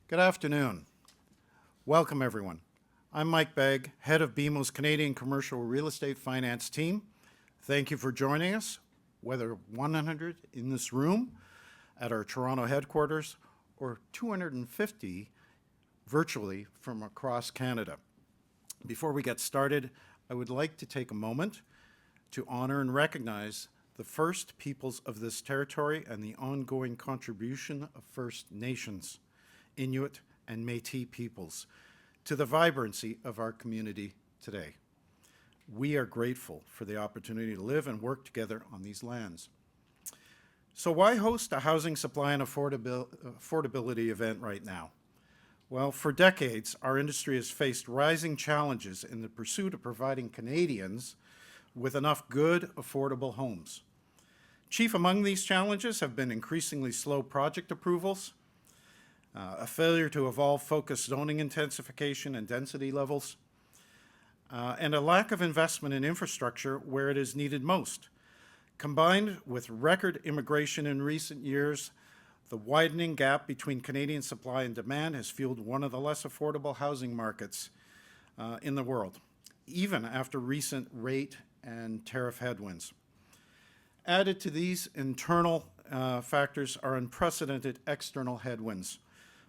Good afternoon. Welcome, everyone. I'm Mike Begg, head of BMO's Canadian Commercial Real Estate Finance team. Thank you for joining us, whether 100 in this room at our Toronto headquarters or 250 virtually from across Canada. Before we get started, I would like to take a moment to honor and recognize the First Peoples of this territory and the ongoing contribution of First Nations, Inuit, and Métis peoples to the vibrancy of our community today. We are grateful for the opportunity to live and work together on these lands. So why host a housing supply and affordability event right now? Well, for decades, our industry has faced rising challenges in the pursuit of providing Canadians with enough good, affordable homes. Chief among these challenges have been increasingly slow project approvals, a failure to evolve focused zoning intensification and density levels, and a lack of investment in infrastructure where it is needed most. Combined with record immigration in recent years, the widening gap between Canadian supply and demand has fueled one of the less affordable housing markets in the world, even after recent rate and tariff headwinds. Added to these internal factors are unprecedented external headwinds.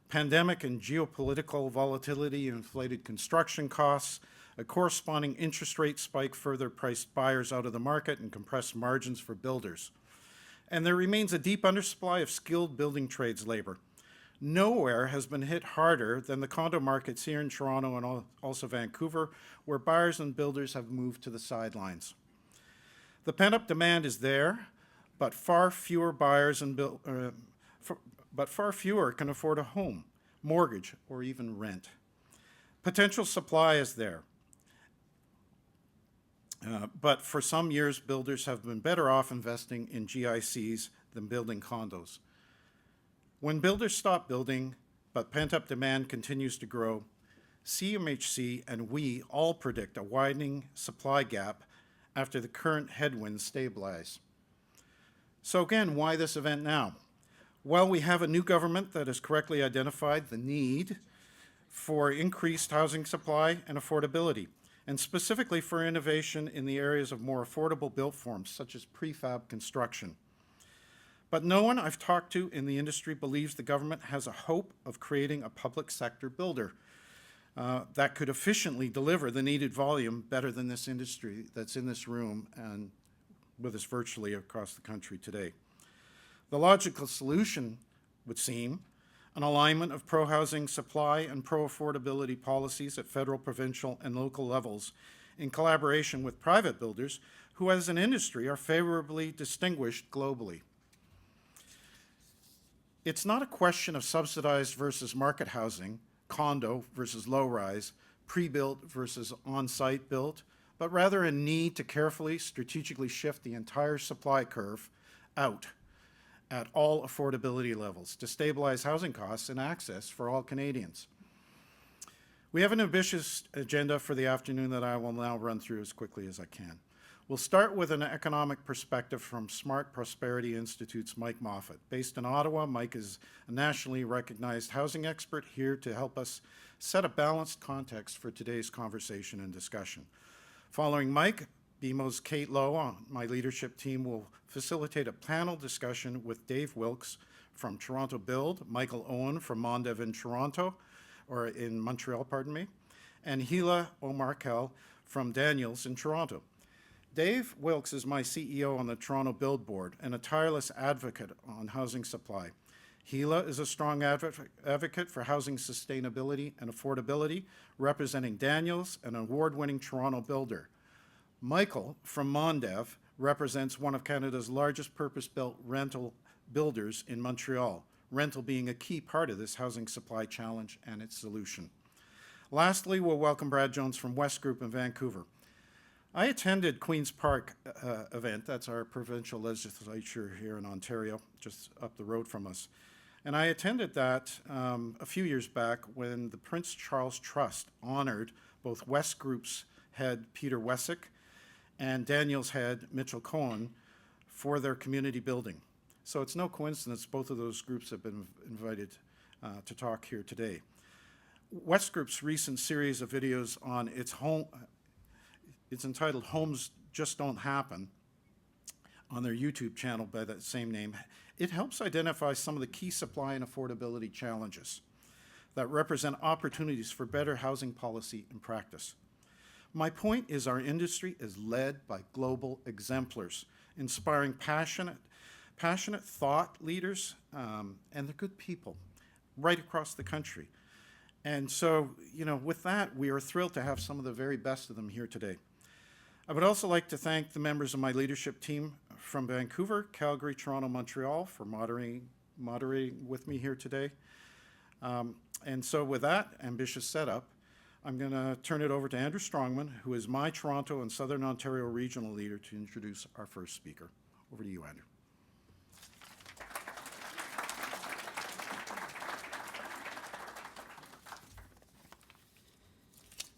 Pandemic and geopolitical volatility inflated construction costs. A corresponding interest rate spike further priced buyers out of the market and compressed margins for builders. And there remains a deep undersupply of skilled building trades labor. Nowhere has been hit harder than the condo markets here in Toronto and also Vancouver, where buyers and builders have moved to the sidelines. The pent-up demand is there, but far fewer buyers and but far fewer can afford a home, mortgage, or even rent. Potential supply is there, but for some years, builders have been better off investing in GICs than building condos. When builders stop building, but pent-up demand continues to grow, CMHC and we all predict a widening supply gap after the current headwinds stabilize. So again, why this event now? Well, we have a new government that has correctly identified the need for increased housing supply and affordability, and specifically for innovation in the areas of more affordable built forms, such as prefab construction. But no one I've talked to in the industry believes the government has a hope of creating a public sector builder that could efficiently deliver the needed volume better than this industry that's in this room and with us virtually across the country today. The logical solution would seem an alignment of pro-housing supply and pro-affordability policies at federal, provincial, and local levels in collaboration with private builders who, as an industry, are favorably distinguished globally. It's not a question of subsidized versus market housing, condo versus low-rise, pre-built versus on-site built, but rather a need to carefully, strategically shift the entire supply curve out at all affordability levels to stabilize housing costs and access for all Canadians. We have an ambitious agenda for the afternoon that I will now run through as quickly as I can. We'll start with an economic perspective from Smart Prosperity Institute's Mike Moffat. Based in Ottawa, Mike is a nationally recognized housing expert here to help us set a balanced context for today's conversation and discussion. Following Mike, BMO's Kate Lowe on my leadership team will facilitate a panel discussion with Dave Wilkes from Toronto Build, Michael Owen from Mondev in Montreal, and Hila Omarkel from Daniels in Toronto. Dave Wilkes is my CEO on the Toronto Build Board and a tireless advocate on housing supply. Hila is a strong advocate for housing sustainability and affordability, representing Daniels, an award-winning Toronto builder. Michael from Mondev represents one of Canada's largest purpose-built rental builders in Montreal, rental being a key part of this housing supply challenge and its solution. Lastly, we'll welcome Brad Jones from West Group in Vancouver. I attended Queen's Park event, that's our provincial legislature here in Ontario, just up the road from us. And I attended that a few years back when the Prince Charles Trust honored both West Group's head, Peter Wessick, and Daniels head, Mitchell Cohen, for their community building. So it's no coincidence both of those groups have been invited to talk here today. West Group's recent series of videos on it's entitled Homes Just Don't Happen, on their YouTube channel by that same name. It helps identify some of the key supply and affordability challenges that represent opportunities for better housing policy and practice. My point is our industry is led by global exemplars, inspiring passionate thought leaders, and they're good people right across the country. And so, with that, we are thrilled to have some of the very best of them here today. I would also like to thank the members of my leadership team from Vancouver, Calgary, Toronto, Montreal for moderating with me here today. And so with that ambitious setup, I'm going to turn it over to Andrew Strongman, who is my Toronto and Southern Ontario regional leader, to introduce our first speaker. Over to you, Andrew.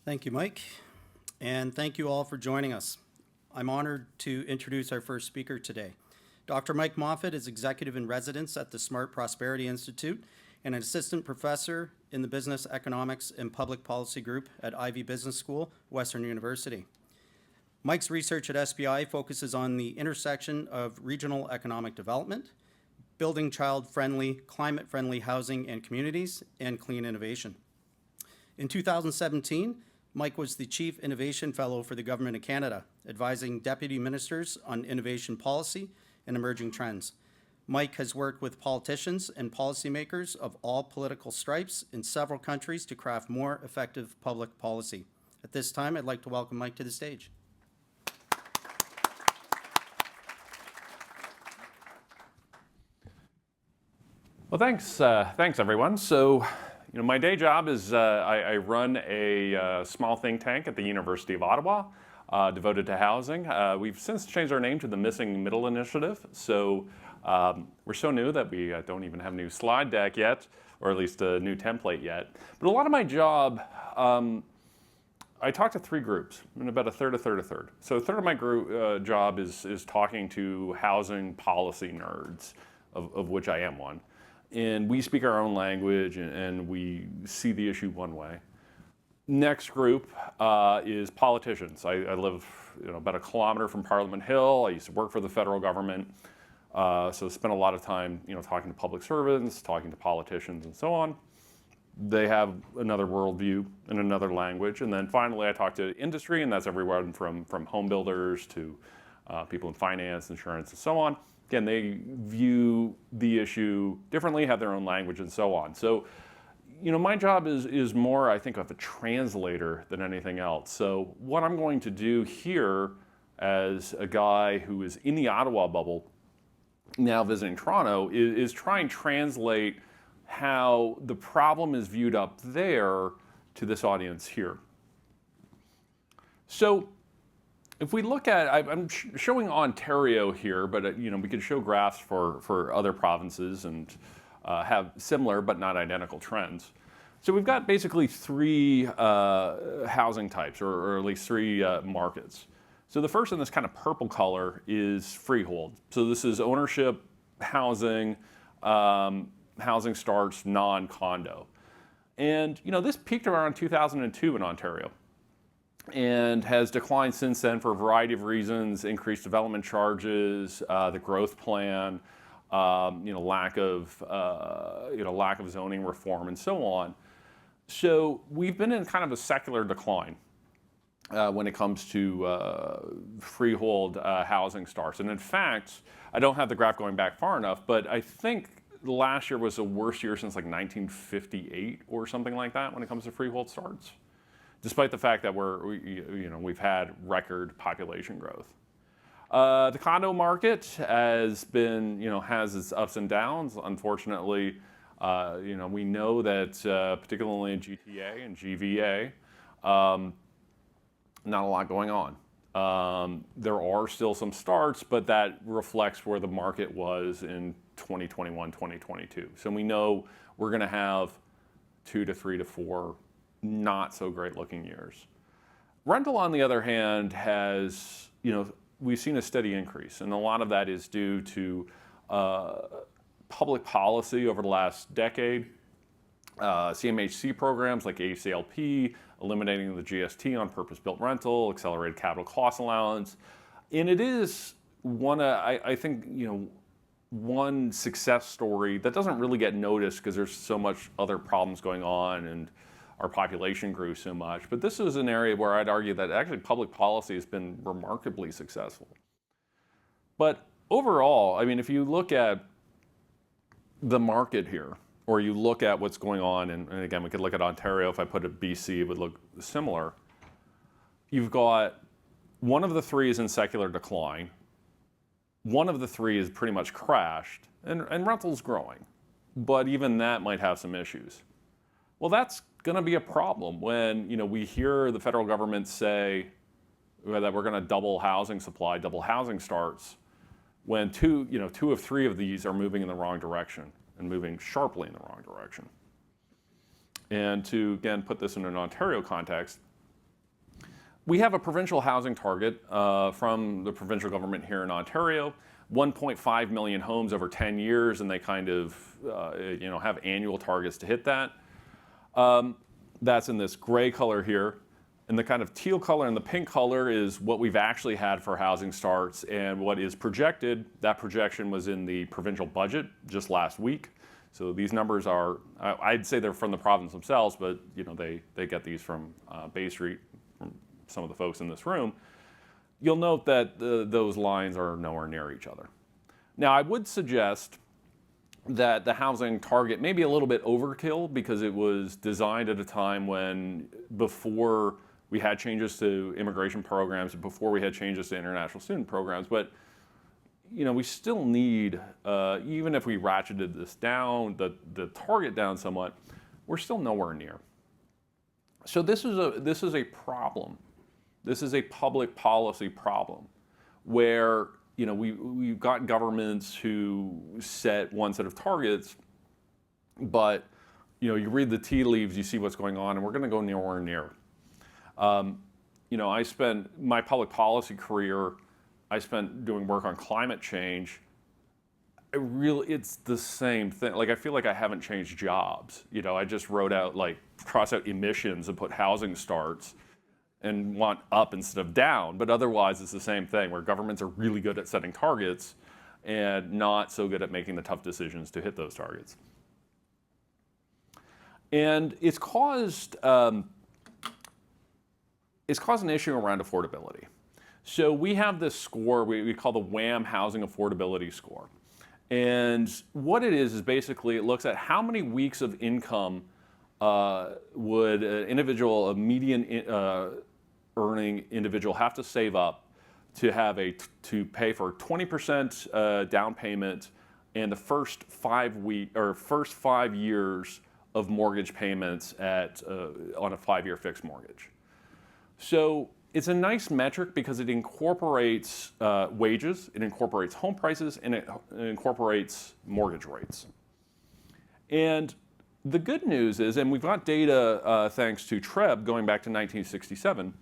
Thank you, Mike, and thank you all for joining us. I'm honored to introduce our first speaker today. Dr. Mike Moffat is executive in residence at the Smart Prosperity Institute and an assistant professor in the Business Economics and Public Policy Group at Ivey Business School, Western University. Mike's research at SPI focuses on the intersection of regional economic development, building child-friendly, climate-friendly housing and communities, and clean innovation. In 2017, Mike was the Chief Innovation Fellow for the Government of Canada, advising deputy ministers on innovation policy and emerging trends. Mike has worked with politicians and policymakers of all political stripes in several countries to craft more effective public policy. At this time, I'd like to welcome Mike to the stage. Well, thanks everyone. So, my day job is I run a small think tank at the University of Ottawa devoted to housing. We've since changed our name to the Missing Middle Initiative. So we're so new that we don't even have a new slide deck yet, or at least a new template yet. But a lot of my job, I talk to three groups, and about a third. So a third of my group job is talking to housing policy nerds, of which I am one. And we speak our own language and we see the issue one way. Next group is politicians. I live about a kilometer from Parliament Hill. I used to work for the federal government. So spent a lot of time talking to public servants, talking to politicians and so on. They have another worldview and another language. And then finally I talk to industry, and that's everyone from home builders to people in finance, insurance, and so on. Again, they view the issue differently, have their own language, and so on. So, my job is more, I think, of a translator than anything else. So what I'm going to do here as a guy who is in the Ottawa bubble, now visiting Toronto, is try and translate how the problem is viewed up there to this audience here. So, if we look at, I'm showing Ontario here, but we could show graphs for other provinces and have similar but not identical trends. So we've got basically three housing types, or at least three markets. So the first in this kind of purple color is freehold. So this is ownership, housing, housing starts, non-condo. And this peaked around 2002 in Ontario, and has declined since then for a variety of reasons: increased development charges, the growth plan, lack of zoning reform, and so on. So we've been in kind of a secular decline when it comes to freehold housing starts. And in fact, I don't have the graph going back far enough, but I think last year was the worst year since like 1958 or something like that when it comes to freehold starts, despite the fact that we've had record population growth. The condo market has been, has its ups and downs. Unfortunately, we know that particularly in GTA and GVA, not a lot going on. There are still some starts, but that reflects where the market was in 2021, 2022. So we know we're going to have 2 to 3 to 4 not so great looking years. Rental, on the other hand, has, we've seen a steady increase, and a lot of that is due to public policy over the last decade, CMHC programs like ACLP, eliminating the GST on purpose-built rental, accelerated capital cost allowance. And it is I think, one success story that doesn't really get noticed because there's so much other problems going on and our population grew so much. But this is an area where I'd argue that actually public policy has been remarkably successful. But overall, I mean, if you look at the market here, or you look at what's going on, and again, we could look at Ontario. If I put it BC, it would look similar. You've got one of the three is in secular decline. One of the three is pretty much crashed, and rental's growing. But even that might have some issues. Well, that's going to be a problem when we hear the federal government say that we're going to double housing supply, double housing starts, when two of three of these are moving in the wrong direction and moving sharply in the wrong direction. And to, again, put this in an Ontario context, we have a provincial housing target from the provincial government here in Ontario, 1.5 million homes over 10 years, and they kind of have annual targets to hit that. That's in this gray color here. And the kind of teal color and the pink color is what we've actually had for housing starts, and what is projected. That projection was in the provincial budget just last week. So these numbers are, I'd say they're from the province themselves, but they get these from Bay Street, from some of the folks in this room. You'll note that those lines are nowhere near each other. Now, I would suggest that the housing target may be a little bit overkill because it was designed at a time when, before we had changes to immigration programs, before we had changes to international student programs. But we still need, even if we ratcheted this down, the target down somewhat, we're still nowhere near. So this is a problem. This is a public policy problem where we've got governments who set one set of targets, but you read the tea leaves, you see what's going on, and we're going to go nowhere near. I spent my public policy career, I spent doing work on climate change. It's the same thing. Like, I feel like I haven't changed jobs. I just wrote out, cross out emissions and put housing starts and want up instead of down. But otherwise, it's the same thing, where governments are really good at setting targets and not so good at making the tough decisions to hit those targets. And it's caused an issue around affordability. So we have this score we call the WHAM Housing Affordability Score. And what it is basically it looks at how many weeks of income would a median earning individual have to save up to pay for 20% down payment and the first 5 years of mortgage payments on a 5-year fixed mortgage. So it's a nice metric because it incorporates wages, it incorporates home prices, and it incorporates mortgage rates. And the good news is, and we've got data thanks to TREB going back to 1967,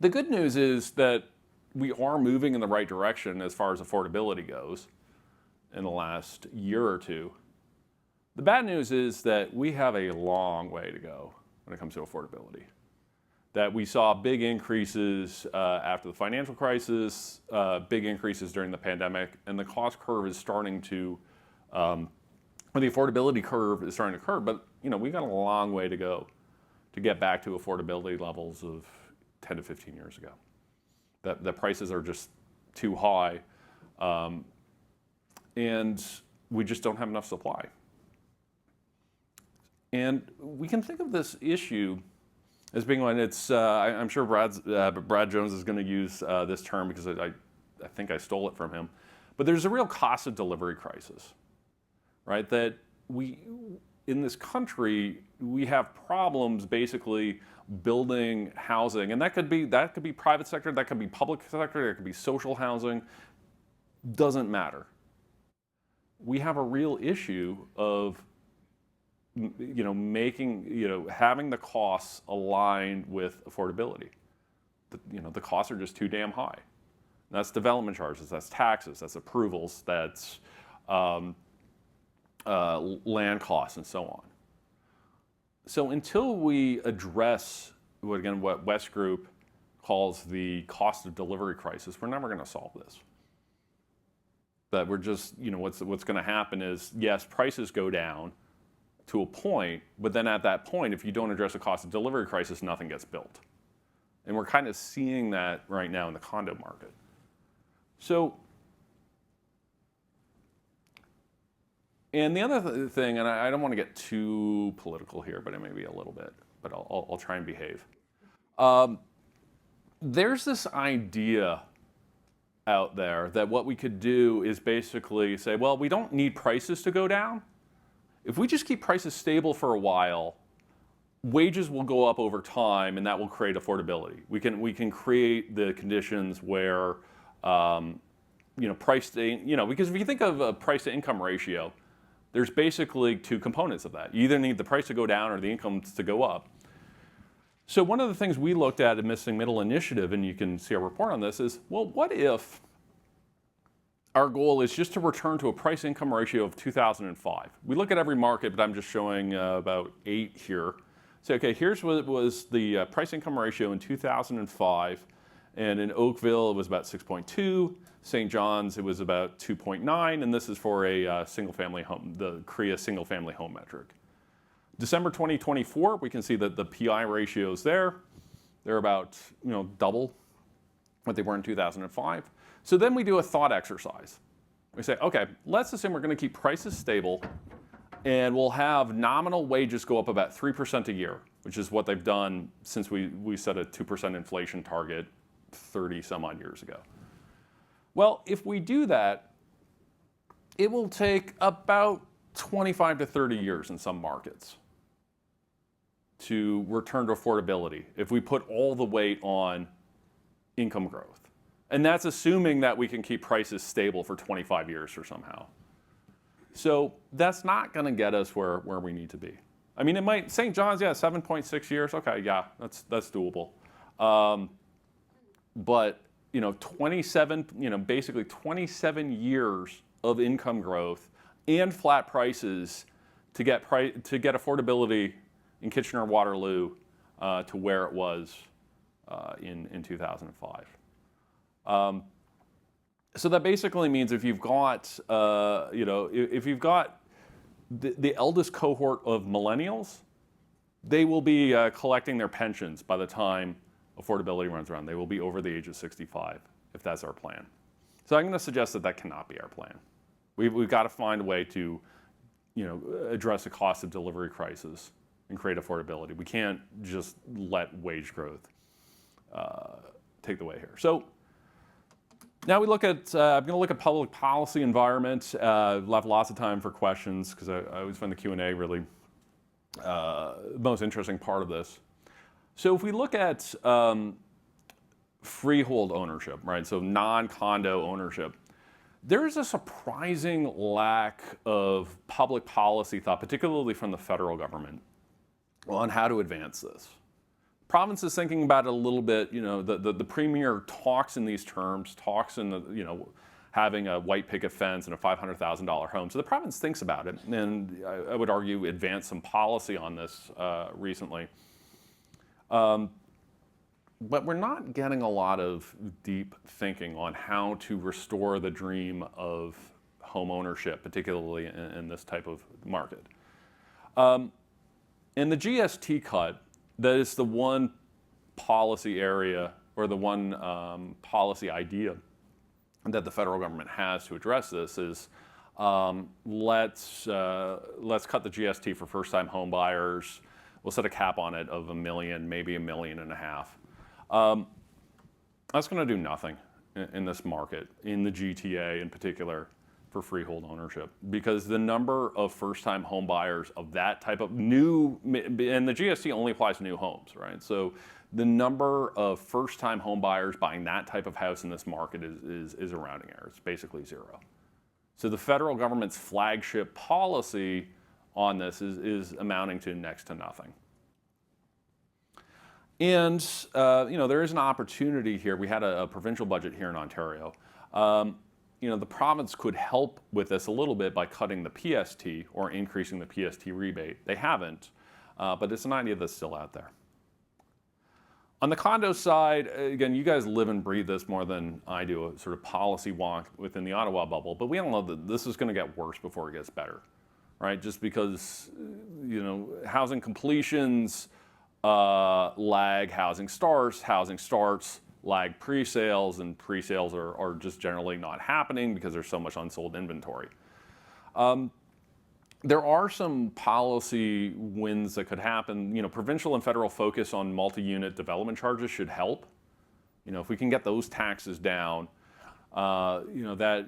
the good news is that we are moving in the right direction as far as affordability goes in the last year or two. The bad news is that we have a long way to go when it comes to affordability. That we saw big increases after the financial crisis, big increases during the pandemic, and the cost curve is starting to, or the affordability curve is starting to curve, but we've got a long way to go to get back to affordability levels of 10 to 15 years ago. The prices are just too high, and we just don't have enough supply. And we can think of this issue as being one, I'm sure Brad Jones is going to use this term because I think I stole it from him. But there's a real cost of delivery crisis, right? That in this country, we have problems basically building housing. And that could be private sector, that could be public sector, that could be social housing. Doesn't matter. We have a real issue of having the costs aligned with affordability. The costs are just too damn high. And that's development charges, that's taxes, that's approvals, that's land costs, and so on. So until we address what West Group calls the cost of delivery crisis, we're never going to solve this. That we're just, what's going to happen is, yes, prices go down to a point, but then at that point, if you don't address the cost of delivery crisis, nothing gets built. And we're kind of seeing that right now in the condo market. So, and the other thing, and I don't want to get too political here, but it may be a little bit, but I'll try and behave. There's this idea out there that what we could do is basically say, well, we don't need prices to go down. If we just keep prices stable for a while, wages will go up over time, and that will create affordability. We can create the conditions where, price to, because if you think of a price to income ratio, there's basically two components of that. You either need the price to go down or the income to go up. So one of the things we looked at in Missing Middle Initiative, and you can see our report on this, is, well, what if our goal is just to return to a price-income ratio of 2005? We look at every market, but I'm just showing about 8 here. So, okay, here's what was the price-income ratio in 2005, and in Oakville it was about 6.2. St. John's, it was about 2.9, and this is for a single-family home, the CREA single-family home metric. December 2024, we can see that the PI ratios there, they're about double what they were in 2005. So then we do a thought exercise. We say, okay, let's assume we're going to keep prices stable, and we'll have nominal wages go up about 3% a year, which is what they've done since we set a 2% inflation target 30 some odd years ago. Well, if we do that, it will take about 25 to 30 years in some markets to return to affordability if we put all the weight on income growth. And that's assuming that we can keep prices stable for 25 years or somehow. So that's not going to get us where we need to be. I mean, it might, St. John's, 7.6 years. Okay, yeah, that's doable. But 27, basically 27 years of income growth and flat prices to get affordability in Kitchener-Waterloo to where it was in 2005. So that basically means if you've got, if you've got the eldest cohort of millennials, they will be collecting their pensions by the time affordability runs around. They will be over the age of 65, if that's our plan. So I'm going to suggest that cannot be our plan. We've got to find a way to, address the cost of delivery crisis and create affordability. We can't just let wage growth take the way here. So now we look at, I'm going to look at public policy environment. We'll have lots of time for questions because I always find the Q&A really the most interesting part of this. So if we look at freehold ownership, right, so non-condo ownership, there's a surprising lack of public policy thought, particularly from the federal government, on how to advance this. Province is thinking about it a little bit. The premier talks in these terms, talks in having a white picket fence and a $500,000 home. So the province thinks about it, and I would argue advanced some policy on this recently. But we're not getting a lot of deep thinking on how to restore the dream of home ownership, particularly in this type of market. And the GST cut, that is the one policy area or the one policy idea that the federal government has to address this is let's cut the GST for first-time home buyers. We'll set a cap on it of $1 million, maybe $1.5 million. That's going to do nothing in this market, in the GTA in particular, for freehold ownership, because the number of first-time home buyers of that type of new, and the GST only applies to new homes, right? So the number of first-time home buyers buying that type of house in this market is a rounding error. It's basically zero. So the federal government's flagship policy on this is amounting to next to nothing. And there is an opportunity here. We had a provincial budget here in Ontario. The province could help with this a little bit by cutting the PST or increasing the PST rebate. They haven't. but it's an idea that's still out there. On the condo side, again, you guys live and breathe this more than I do, a sort of policy wonk within the Ottawa bubble, but we all know that this is going to get worse before it gets better, right? Just because, housing completions lag housing starts lag pre-sales, and pre-sales are just generally not happening because there's so much unsold inventory. There are some policy wins that could happen. Provincial and federal focus on multi-unit development charges should help. If we can get those taxes down, that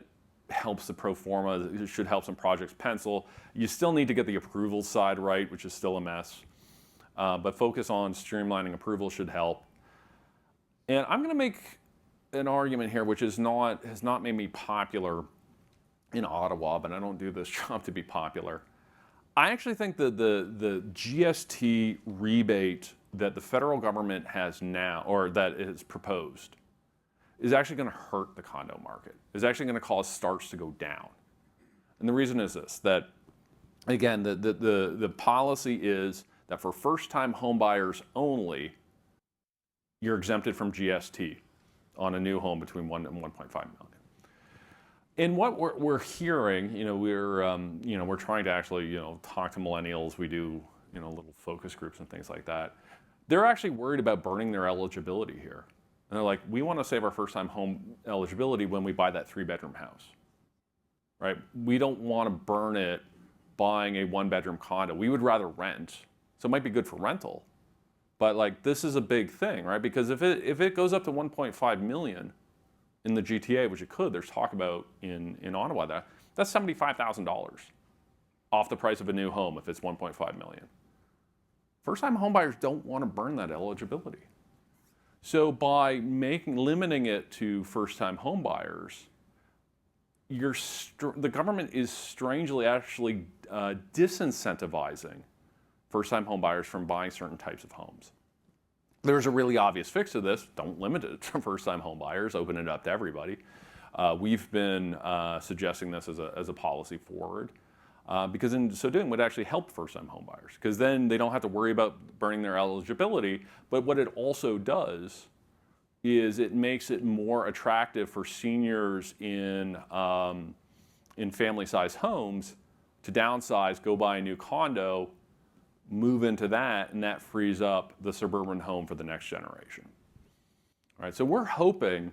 helps the pro forma. It should help some projects pencil. You still need to get the approval side right, which is still a mess. But focus on streamlining approval should help. And I'm going to make an argument here, which has not made me popular in Ottawa, but I don't do this job to be popular. I actually think that the GST rebate that the federal government has now, or that is proposed, is actually going to hurt the condo market. Is actually going to cause starts to go down. And the reason is this, that again, the policy is that for first-time home buyers only, you're exempted from GST on a new home between 1 and 1.5 million. And what we're hearing, we're trying to actually, talk to millennials. We do, little focus groups and things like that. They're actually worried about burning their eligibility here. And they're like, we want to save our first-time home eligibility when we buy that 3-bedroom house, right? We don't want to burn it buying a 1-bedroom condo. We would rather rent. So it might be good for rental. But this is a big thing, right? Because if it goes up to 1.5 million in the GTA, which it could, there's talk about in Ottawa, that's $75,000 off the price of a new home if it's 1.5 million. First-time homebuyers don't want to burn that eligibility. So by limiting it to first-time homebuyers, the government is strangely actually disincentivizing first-time homebuyers from buying certain types of homes. There's a really obvious fix to this. Don't limit it to first-time homebuyers. Open it up to everybody. We've been suggesting this as a policy forward because in so doing would actually help first-time homebuyers because then they don't have to worry about burning their eligibility. But what it also does is it makes it more attractive for seniors in family-sized homes to downsize, go buy a new condo, move into that, and that frees up the suburban home for the next generation. All right, so we're hoping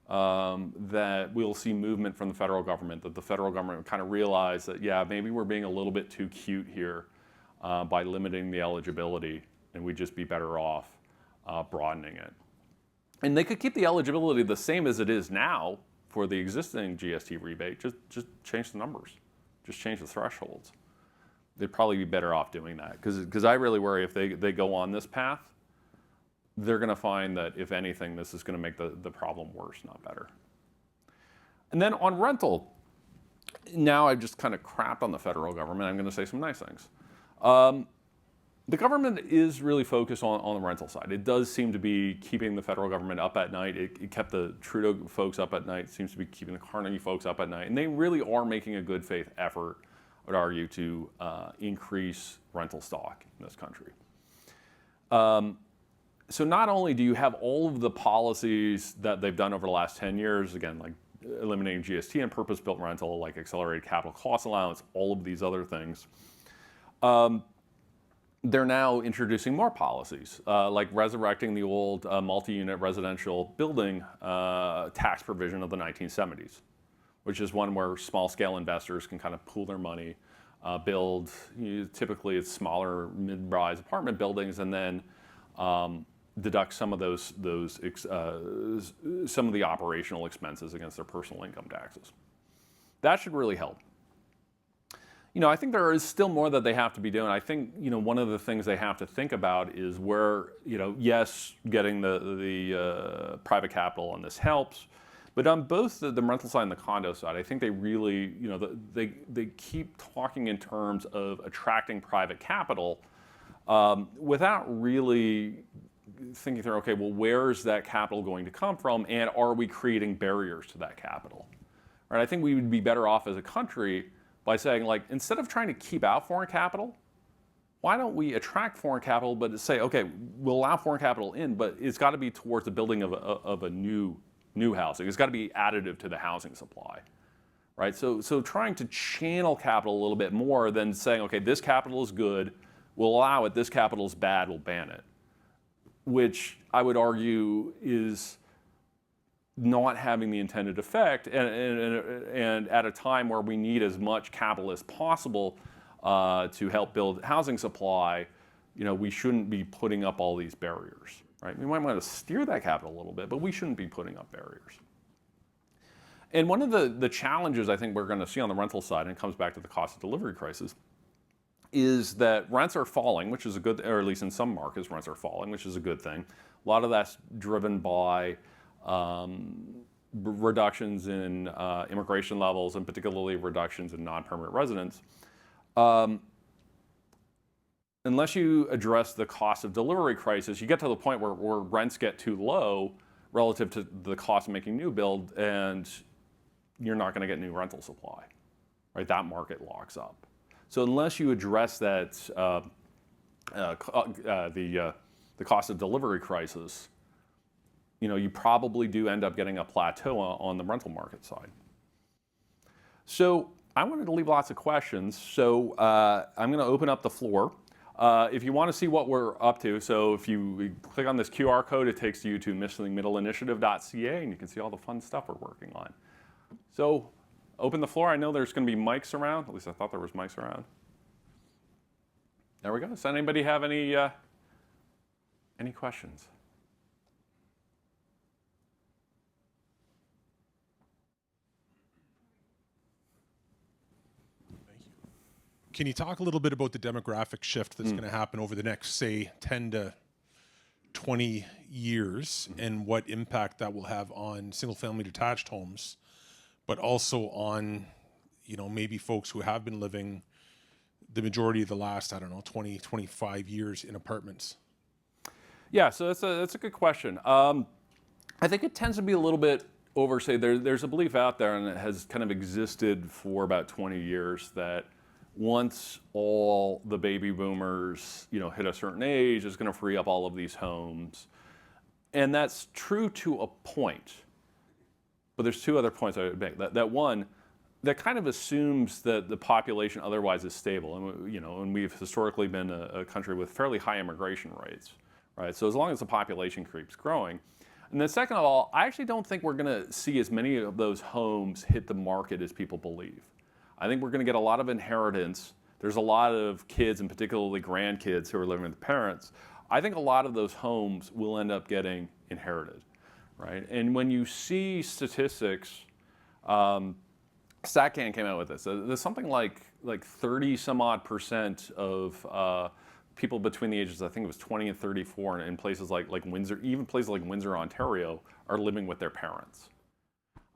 that we'll see movement from the federal government, that the federal government will kind of realize that, yeah, maybe we're being a little bit too cute here by limiting the eligibility, and we'd just be better off broadening it. And they could keep the eligibility the same as it is now for the existing GST rebate, just change the numbers, just change the thresholds. They'd probably be better off doing that because I really worry if they go on this path, they're going to find that if anything, this is going to make the problem worse, not better. And then on rental, now I've just kind of crapped on the federal government. I'm going to say some nice things. The government is really focused on the rental side. It does seem to be keeping the federal government up at night. It kept the Trudeau folks up at night. It seems to be keeping the Carnegie folks up at night. And they really are making a good faith effort, I would argue, to increase rental stock in this country. So not only do you have all of the policies that they've done over the last 10 years, again, like eliminating GST and purpose-built rental, like accelerated capital cost allowance, all of these other things, they're now introducing more policies, like resurrecting the old multi-unit residential building tax provision of the 1970s, which is one where small-scale investors can kind of pool their money, build, typically it's smaller mid-rise apartment buildings, and then deduct some of some of the operational expenses against their personal income taxes. That should really help. I think there is still more that they have to be doing. I think, one of the things they have to think about is where, yes, getting the private capital on this helps, but on both the rental side and the condo side, I think they really, they keep talking in terms of attracting private capital without really thinking through, okay, well, where is that capital going to come from, and are we creating barriers to that capital? Right? I think we would be better off as a country by saying, instead of trying to keep out foreign capital, why don't we attract foreign capital, but say, okay, we'll allow foreign capital in, but it's got to be towards the building of a new housing. It's got to be additive to the housing supply, right? So trying to channel capital a little bit more than saying, okay, this capital is good, we'll allow it, this capital is bad, we'll ban it, which I would argue is not having the intended effect, and at a time where we need as much capital as possible to help build housing supply, we shouldn't be putting up all these barriers, right? We might want to steer that capital a little bit, but we shouldn't be putting up barriers. And one of the challenges I think we're going to see on the rental side, and it comes back to the cost of delivery crisis, is that rents are falling, which is a good, or at least in some markets, rents are falling, which is a good thing. A lot of that's driven by reductions in immigration levels, and particularly reductions in non-permanent residents. Unless you address the cost of delivery crisis, you get to the point where rents get too low relative to the cost of making new build, and you're not going to get new rental supply, right? That market locks up. So unless you address that, the cost of delivery crisis, you probably do end up getting a plateau on the rental market side. So I wanted to leave lots of questions, so I'm going to open up the floor. If you want to see what we're up to, so if you click on this QR code, it takes you to middleinitiative.ca, and you can see all the fun stuff we're working on. So open the floor. I know there's going to be mics around. At least I thought there was mics around. There we go. Does anybody have any questions? Can you talk a little bit about the demographic shift that's going to happen over the next, say, 10 to 20 years and what impact that will have on single-family detached homes, but also on, maybe folks who have been living the majority of the last, 20, 25 years in apartments? Yeah, so that's a good question. I think it tends to be a little bit overstated. There's a belief out there, and it has kind of existed for about 20 years, that once all the baby boomers, hit a certain age, it's going to free up all of these homes. And that's true to a point. But there's two other points I would make. That one, that kind of assumes that the population otherwise is stable. And, and we've historically been a country with fairly high immigration rates, right? So as long as the population keeps growing. And then second of all, I actually don't think we're going to see as many of those homes hit the market as people believe. I think we're going to get a lot of inheritance. There's a lot of kids, and particularly grandkids, who are living with parents. I think a lot of those homes will end up getting inherited, right? And when you see statistics, StatCan came out with this. There's something like 30 some odd % of people between the ages, I think it was 20 and 34, in places like Windsor, even places like Windsor, Ontario, are living with their parents.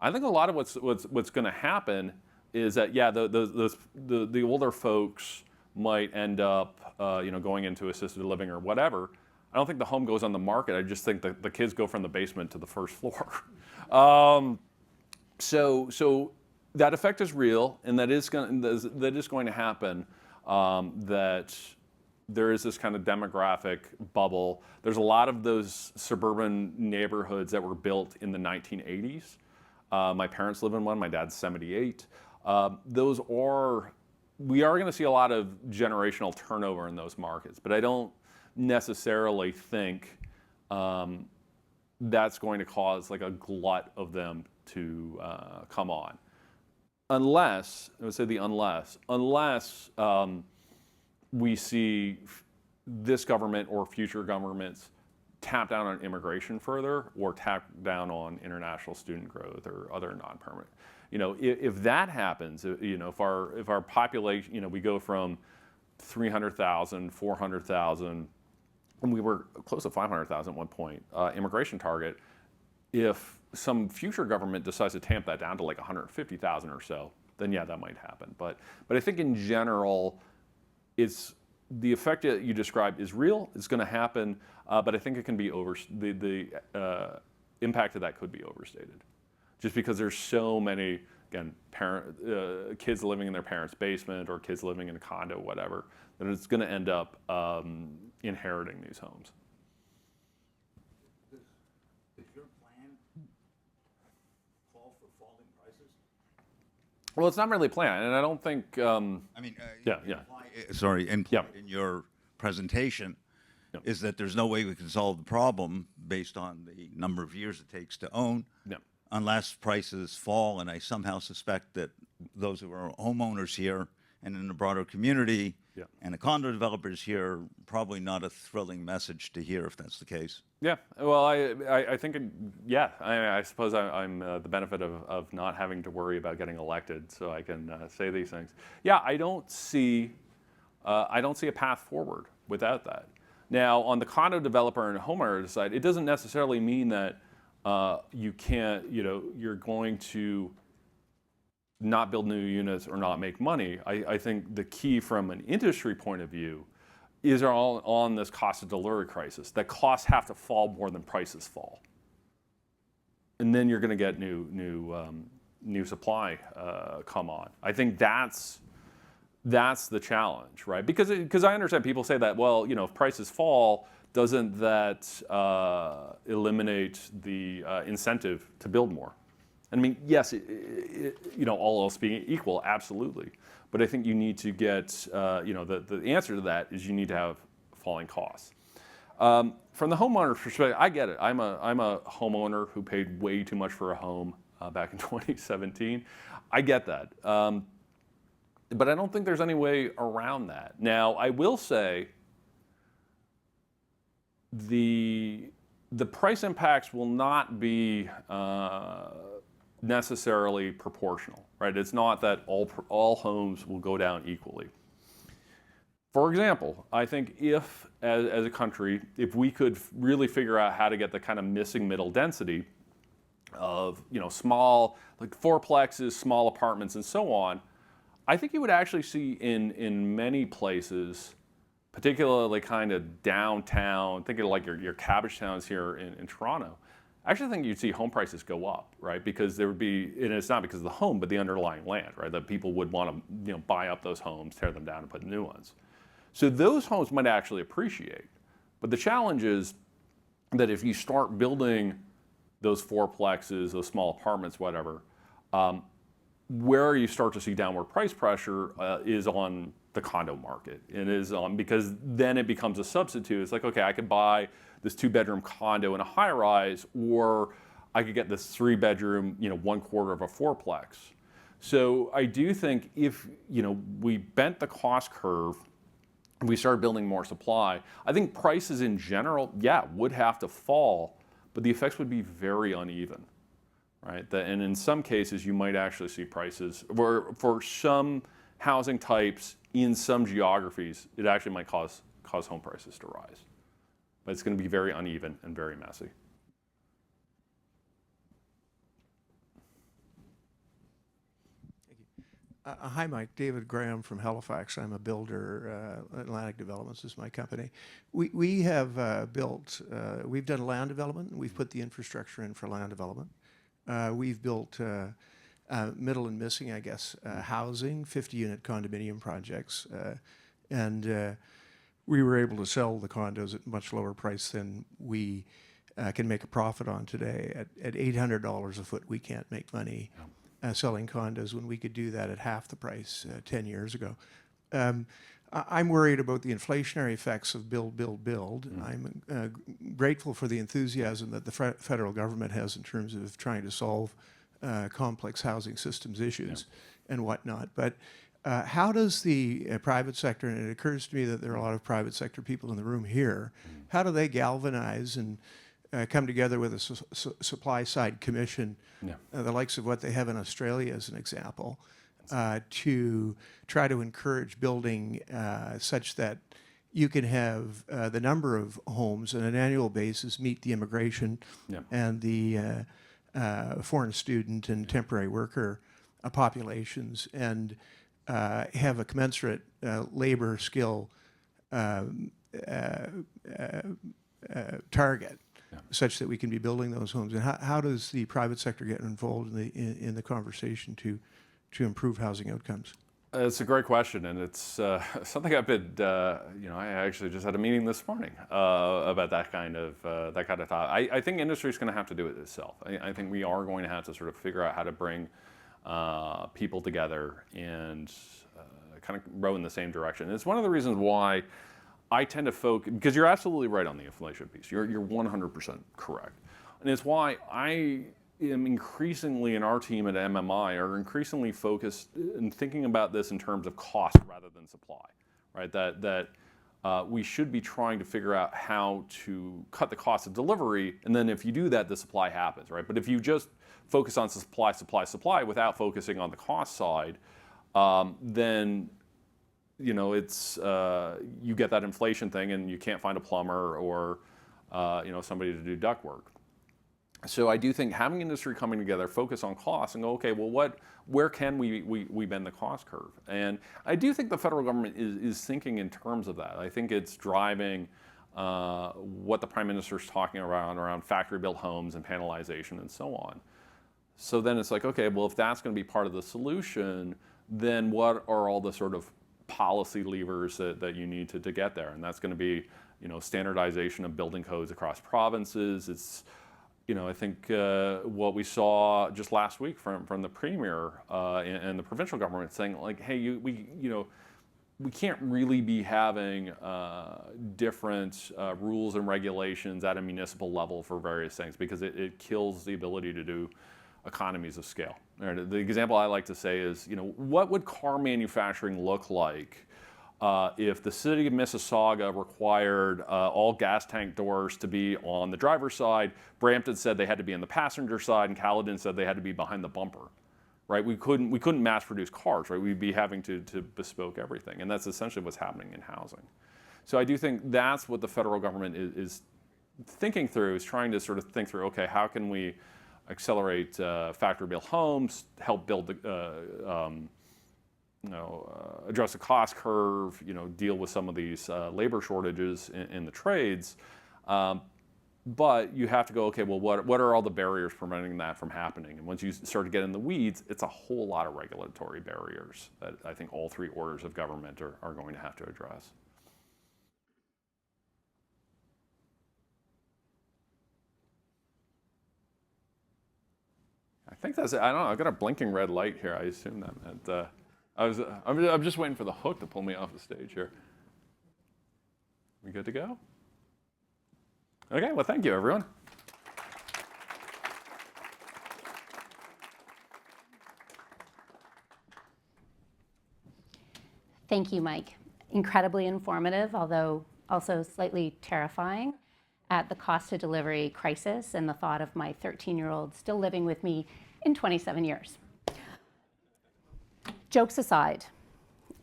I think a lot of what's going to happen is that, yeah, the older folks might end up going into assisted living or whatever. I don't think the home goes on the market. I just think the kids go from the basement to the first floor. So that effect is real, and that is going to happen. That there is this kind of demographic bubble. There's a lot of those suburban neighborhoods that were built in the 1980s. My parents live in one. My dad's 78. We are going to see a lot of generational turnover in those markets, but I don't necessarily think that's going to cause like a glut of them to come on. Unless we see this government or future governments tap down on immigration further, or tap down on international student growth or other non-permanent. If that happens, if our population, we go from 300,000, 400,000, and we were close to 500,000 at one point, immigration target. If some future government decides to tamp that down to like 150,000 or so, then yeah, that might happen. But I think in general, it's the effect that you described is real. It's going to happen, but I think it can be the impact of that could be overstated, just because there's so many again, kids living in their parents' basement or kids living in a condo, whatever, that it's going to end up inheriting these homes. Does your plan call for falling prices? Well, it's not really a plan, and I don't think. I mean, Yeah. sorry, Yeah. in your presentation Yeah. is that there's no way we can solve the problem based on the number of years it takes to own Yeah. unless prices fall. And I somehow suspect that those who are homeowners here and in the broader community Yeah. and the condo developers here, probably not a thrilling message to hear if that's the case. Yeah, well, I think, I suppose I'm the benefit of not having to worry about getting elected, so I can say these things. Yeah, I don't see a path forward without that. Now, on the condo developer and homeowner side, it doesn't necessarily mean that you can't, you're going to not build new units or not make money. I think the key from an industry point of view is all on this cost of delivery crisis, that costs have to fall more than prices fall. And then you're going to get new supply come on. I think that's the challenge, right? Because I understand people say that, well, if prices fall, doesn't that eliminate the incentive to build more? And I mean, yes, all else being equal, absolutely. But I think you need to get, the answer to that is you need to have falling costs. From the homeowner's perspective, I get it. I'm a homeowner who paid way too much for a home back in 2017. I get that. But I don't think there's any way around that. Now, I will say the price impacts will not be necessarily proportional, right? It's not that all homes will go down equally. For example, I think if, as a country, if we could really figure out how to get the kind of missing middle density of, small, like fourplexes, small apartments, and so on, I think you would actually see in many places, particularly kind of downtown, thinking like your cabbage towns here in Toronto, I actually think you'd see home prices go up, right? Because there would be, and it's not because of the home, but the underlying land, right? That people would want to, buy up those homes, tear them down, and put new ones. So those homes might actually appreciate. But the challenge is that if you start building those fourplexes, those small apartments, whatever, where you start to see downward price pressure is on the condo market. It is on, because then it becomes a substitute. It's like, okay, I could buy this 2-bedroom condo in a high rise, or I could get this 3-bedroom, 1/4 of a fourplex. So I do think if, we bent the cost curve, we started building more supply, I think prices in general, would have to fall, but the effects would be very uneven, right? And in some cases, you might actually see prices, for some housing types in some geographies, it actually might cause home prices to rise. But it's going to be very uneven and very messy. Hi, Mike. David Graham from Halifax. I'm a builder. Atlantic Developments is my company. We have built, we've done land development. We've put the infrastructure in for land development. We've built middle and missing, I guess, housing, 50-unit condominium projects. And we were able to sell the condos at much lower price than we can make a profit on today. At $800 a foot, we can't make money selling condos when we could do that at half the price 10 years ago. I'm worried about the inflationary effects of build. I'm grateful for the enthusiasm that the federal government has in terms of trying to solve complex housing systems issues and whatnot. But how does the private sector, and it occurs to me that there are a lot of private sector people in the room here, how do they galvanize and come together with a supply side commission, the likes of what they have in Australia as an example, to try to encourage building such that you can have the number of homes on an annual basis meet the immigration and the foreign student and temporary worker populations, and have a commensurate labor skill target. such that we can be building those homes? And how does the private sector get involved in the conversation to improve housing outcomes? It's a great question, and it's something I've been. I actually just had a meeting this morning about that kind of thought. I think industry is going to have to do it itself. I think we are going to have to sort of figure out how to bring people together and kind of row in the same direction. And it's one of the reasons why I tend to focus, because you're absolutely right on the inflation piece. You're 100% correct, and it's why I am increasingly, in our team at MMI, are increasingly focused in thinking about this in terms of cost rather than supply, right? That we should be trying to figure out how to cut the cost of delivery, and then if you do that, the supply happens, right? But if you just focus on supply without focusing on the cost side, then it's you get that inflation thing, and you can't find a plumber or somebody to do ductwork. So I do think having industry coming together, focus on costs, and go, okay, well, where can we bend the cost curve? And I do think the federal government is thinking in terms of that. I think it's driving what the Prime Minister is talking around factory-built homes and panelization and so on. So then it's like, okay, well, if that's going to be part of the solution, then what are all the sort of policy levers that you need to get there? And that's going to be, standardization of building codes across provinces. It's I think what we saw just last week from the Premier and the provincial government saying, like, hey, we can't really be having different rules and regulations at a municipal level for various things, because it kills the ability to do economies of scale. The example I like to say is, what would car manufacturing look like if the city of Mississauga required all gas tank doors to be on the driver's side, Brampton said they had to be on the passenger side, and Caledon said they had to be behind the bumper, right? We couldn't mass produce cars, right? We'd be having to bespoke everything, and that's essentially what's happening in housing. So I do think that's what the federal government is thinking through, is trying to sort of think through, okay, how can we accelerate factory-built homes, help build address the cost curve, deal with some of these labor shortages in the trades. But you have to go, okay, well, what are all the barriers preventing that from happening? And once you start to get in the weeds, it's a whole lot of regulatory barriers that I think all three orders of government are going to have to address. I think that's it. I don't know. I've got a blinking red light here. I assume that meant I'm just waiting for the hook to pull me off the stage here. We good to go? Okay, well, thank you, everyone. Thank you, Mike. Incredibly informative, although also slightly terrifying at the cost of delivery crisis and the thought of my 13-year-old still living with me in 27 years. Jokes aside,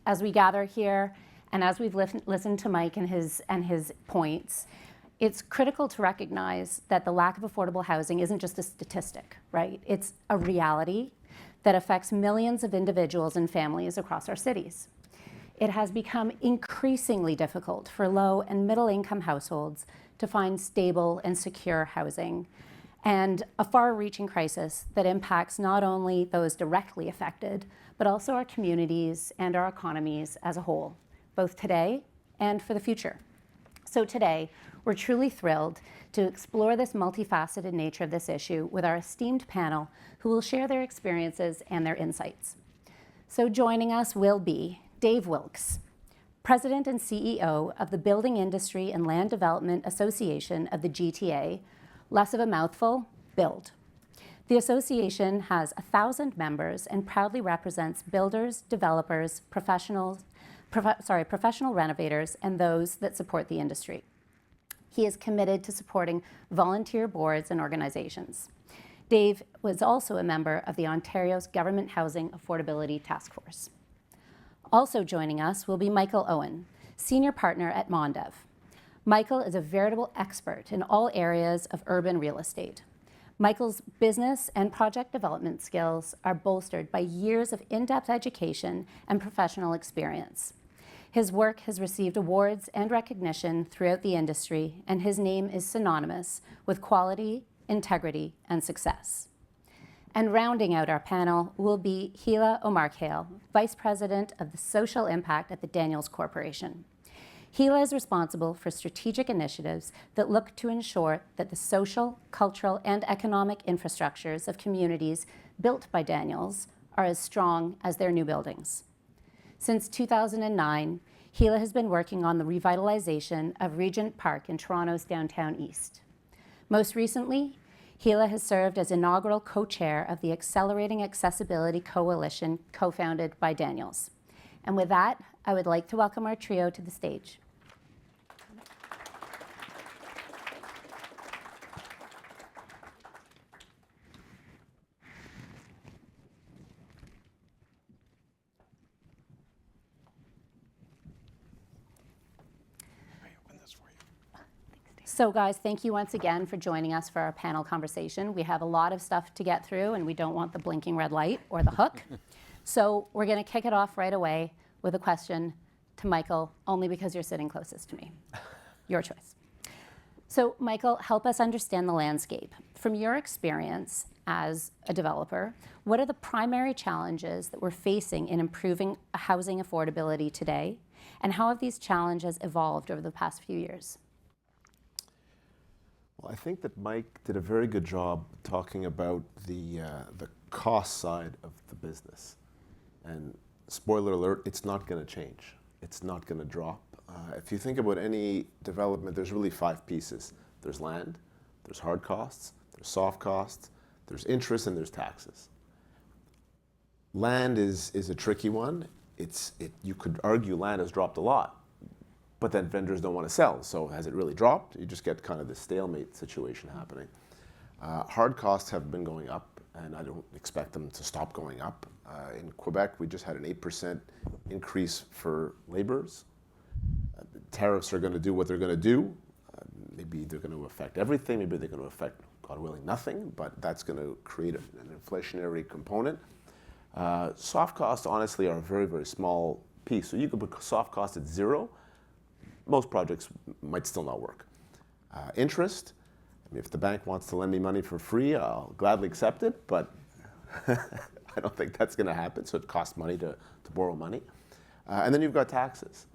as we gather here and as we've listened to Mike and his points, it's critical to recognize that the lack of affordable housing isn't just a statistic, right? It's a reality that affects millions of individuals and families across our cities. It has become increasingly difficult for low and middle income households to find stable and secure housing, and a far-reaching crisis that impacts not only those directly affected, but also our communities and our economies as a whole, both today and for the future. So today, we're truly thrilled to explore this multifaceted nature of this issue with our esteemed panel, who will share their experiences and their insights. So joining us will be Dave Wilkes, President and CEO of the Building Industry and Land Development Association of the GTA, less of a mouthful, BUILD. The association has 1,000 members and proudly represents builders, developers, professional renovators, and those that support the industry. He is committed to supporting volunteer boards and organizations. Dave was also a member of the Ontario's Government Housing Affordability Task Force. Also joining us will be Michael Owen, Senior Partner at Mondev. Michael is a veritable expert in all areas of urban real estate. Michael's business and project development skills are bolstered by years of in-depth education and professional experience. His work has received awards and recognition throughout the industry, and his name is synonymous with quality, integrity, and success. And rounding out our panel will be Gila Omarkhale, Vice President of the Social Impact at the Daniels Corporation. Gila is responsible for strategic initiatives that look to ensure that the social, cultural, and economic infrastructures of communities built by Daniels are as strong as their new buildings. Since 2009, Gila has been working on the revitalization of Regent Park in Toronto's downtown east. Most recently, Gila has served as inaugural co-chair of the Accelerating Accessibility Coalition, co-founded by Daniels. And with that, I would like to welcome our trio to the stage. So guys, thank you once again for joining us for our panel conversation. We have a lot of stuff to get through and we don't want the blinking red light or the hook. So we're gonna kick it off right away with a question to Michael, only because you're sitting closest to me. Your choice. So Michael, help us understand the landscape. From your experience as a developer, what are the primary challenges that we're facing in improving housing affordability today? And how have these challenges evolved over the past few years? Well, I think that Mike did a very good job talking about the cost side of the business. And spoiler alert, it's not going to change. It's not going to drop. If you think about any development, there's really 5 pieces. There's land, there's hard costs, there's soft costs, there's interest, and there's taxes. Land is a tricky one. You could argue land has dropped a lot. But then vendors don't want to sell. So has it really dropped? You just get kind of this stalemate situation happening. Hard costs have been going up, and I don't expect them to stop going up. In Quebec, we just had an 8% increase for laborers. Tariffs are going to do what they're going to do. Maybe they're going to affect everything. Maybe they're going to affect, God willing, nothing. But that's going to create an inflationary component. Soft costs, honestly, are a very, very small piece. So you could put soft costs at 0. Most projects might still not work. Interest, I mean, if the bank wants to lend me money for free, I'll gladly accept it, but I don't think that's going to happen, so it costs money to borrow money. And then you've got taxes.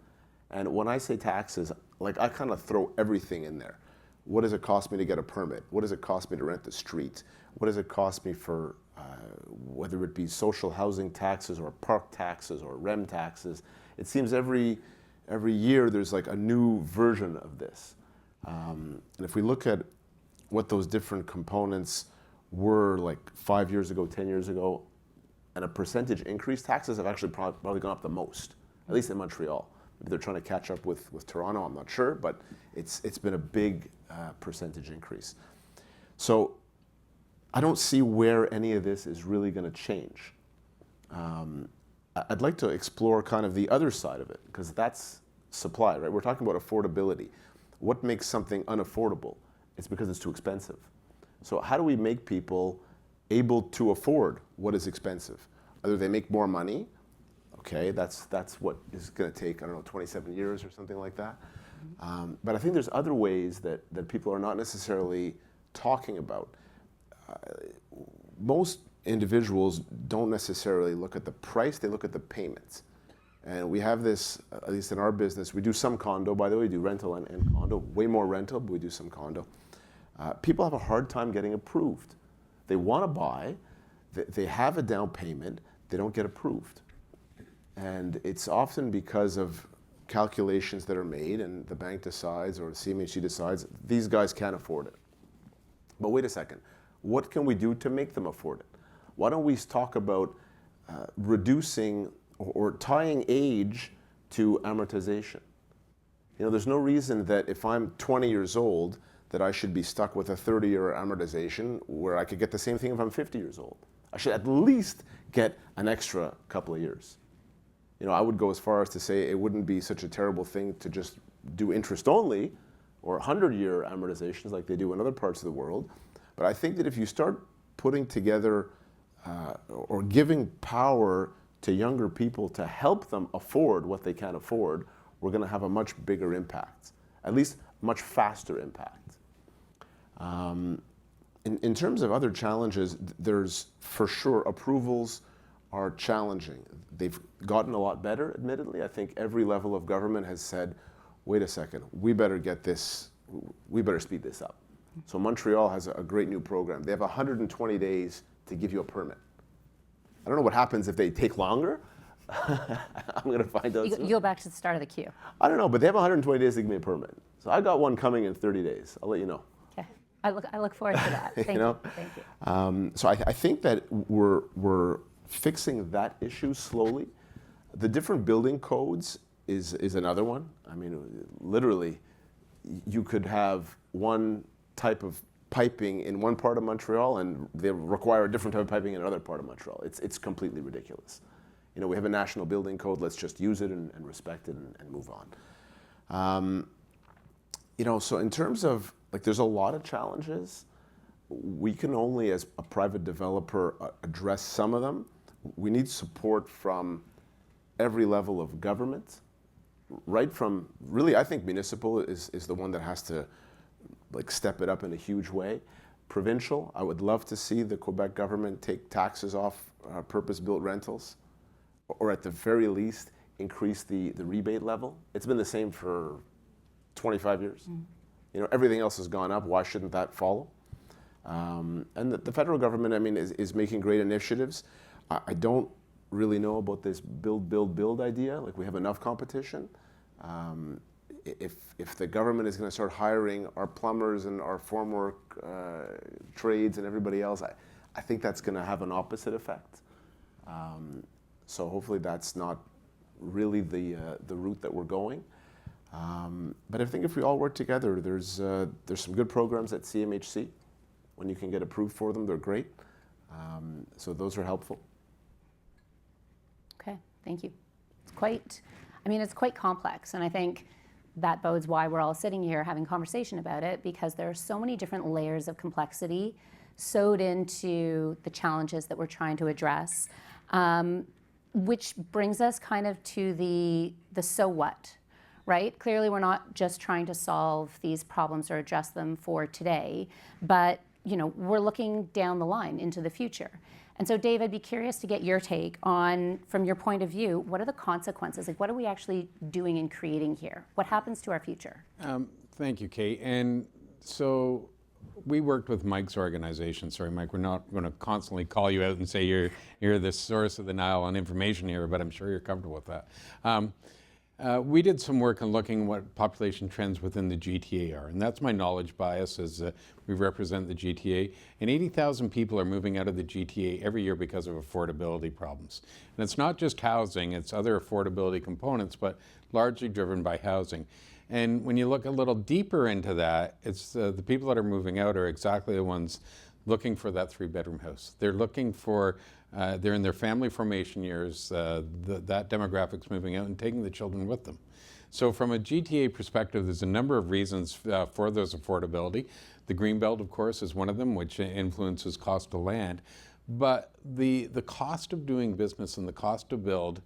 And when I say taxes, like I kind of throw everything in there. What does it cost me to get a permit? What does it cost me to rent the street? What does it cost me for, whether it be social housing taxes or park taxes or REM taxes? It seems every year there's like a new version of this. And if we look at what those different components were like 5 years ago, 10 years ago, and a percentage increase, taxes have actually probably gone up the most, at least in Montreal. Maybe they're trying to catch up with Toronto, I'm not sure, but it's been a big percentage increase. So I don't see where any of this is really going to change. I'd like to explore kind of the other side of it, because that's supply, right? We're talking about affordability. What makes something unaffordable? It's because it's too expensive. So how do we make people able to afford what is expensive? Either they make more money, okay, that's what is going to take, I don't know, 27 years or something like that. But I think there's other ways that people are not necessarily talking about. Most individuals don't necessarily look at the price, they look at the payments. And we have this, at least in our business, we do some condo, by the way, we do rental and condo, way more rental, but we do some condo. People have a hard time getting approved. They want to buy, they have a down payment, they don't get approved. And it's often because of calculations that are made and the bank decides or the CMHC decides these guys can't afford it. But wait a second, what can we do to make them afford it? Why don't we talk about reducing or tying age to amortization? You know, there's no reason that if I'm 20 years old that I should be stuck with a 30-year amortization where I could get the same thing if I'm 50 years old. I should at least get an extra couple of years. You know, I would go as far as to say it wouldn't be such a terrible thing to just do interest only or 100-year amortizations like they do in other parts of the world. But I think that if you start putting together or giving power to younger people to help them afford what they can't afford, we're going to have a much bigger impact, at least much faster impact. In terms of other challenges, there's for sure approvals are challenging. They've gotten a lot better, admittedly. I think every level of government has said, wait a second, we better speed this up. So Montreal has a great new program. They have 120 days to give you a permit. I don't know what happens if they take longer. I'm going to find out soon. You go back to the start of the queue. I don't know, but they have 120 days to give me a permit. So I got one coming in 30 days. I'll let you know. Okay. I look forward to that. Thank you. Thank you. So I think that we're fixing that issue slowly. The different building codes is another one. I mean, literally, you could have one type of piping in one part of Montreal and they require a different type of piping in another part of Montreal. It's completely ridiculous. You know, we have a national building code, let's just use it and respect it and move on. You know, so in terms of, like, there's a lot of challenges. We can only, as a private developer, address some of them. We need support from every level of government, right from, really, I think municipal is the one that has to, like, step it up in a huge way. Provincial, I would love to see the Quebec government take taxes off purpose-built rentals, or at the very least, increase the rebate level. It's been the same for 25 years. You know, everything else has gone up. Why shouldn't that follow? And the federal government, I mean, is making great initiatives. I don't really know about this build idea. Like, we have enough competition. If the government is going to start hiring our plumbers and our formwork trades and everybody else, I think that's going to have an opposite effect. So hopefully that's not really the route that we're going. But I think if we all work together, there's some good programs at CMHC. When you can get approved for them, they're great. So those are helpful. Okay, thank you. It's quite complex, and I think that bodes why we're all sitting here having conversation about it, because there are so many different layers of complexity sewed into the challenges that we're trying to address, which brings us kind of to the so what, right? Clearly, we're not just trying to solve these problems or address them for today, but we're looking down the line into the future. And so, Dave, I'd be curious to get your take on, from your point of view, what are the consequences? Like, what are we actually doing and creating here? What happens to our future? Thank you, Kate. And so we worked with Mike's organization. Sorry, Mike, we're not going to constantly call you out and say you're the source of the Nile on information here, but I'm sure you're comfortable with that. We did some work on looking at what population trends within the GTA are, and that's my knowledge bias as we represent the GTA. And 80,000 people are moving out of the GTA every year because of affordability problems. And it's not just housing, it's other affordability components, but largely driven by housing. And when you look a little deeper into that, it's the people that are moving out are exactly the ones looking for that 3-bedroom house. They're looking for, they're in their family formation years, that demographic's moving out and taking the children with them. So from a GTA perspective, there's a number of reasons for those affordability. The Greenbelt, of course, is one of them, which influences cost of land. But the cost of doing business and the cost to build,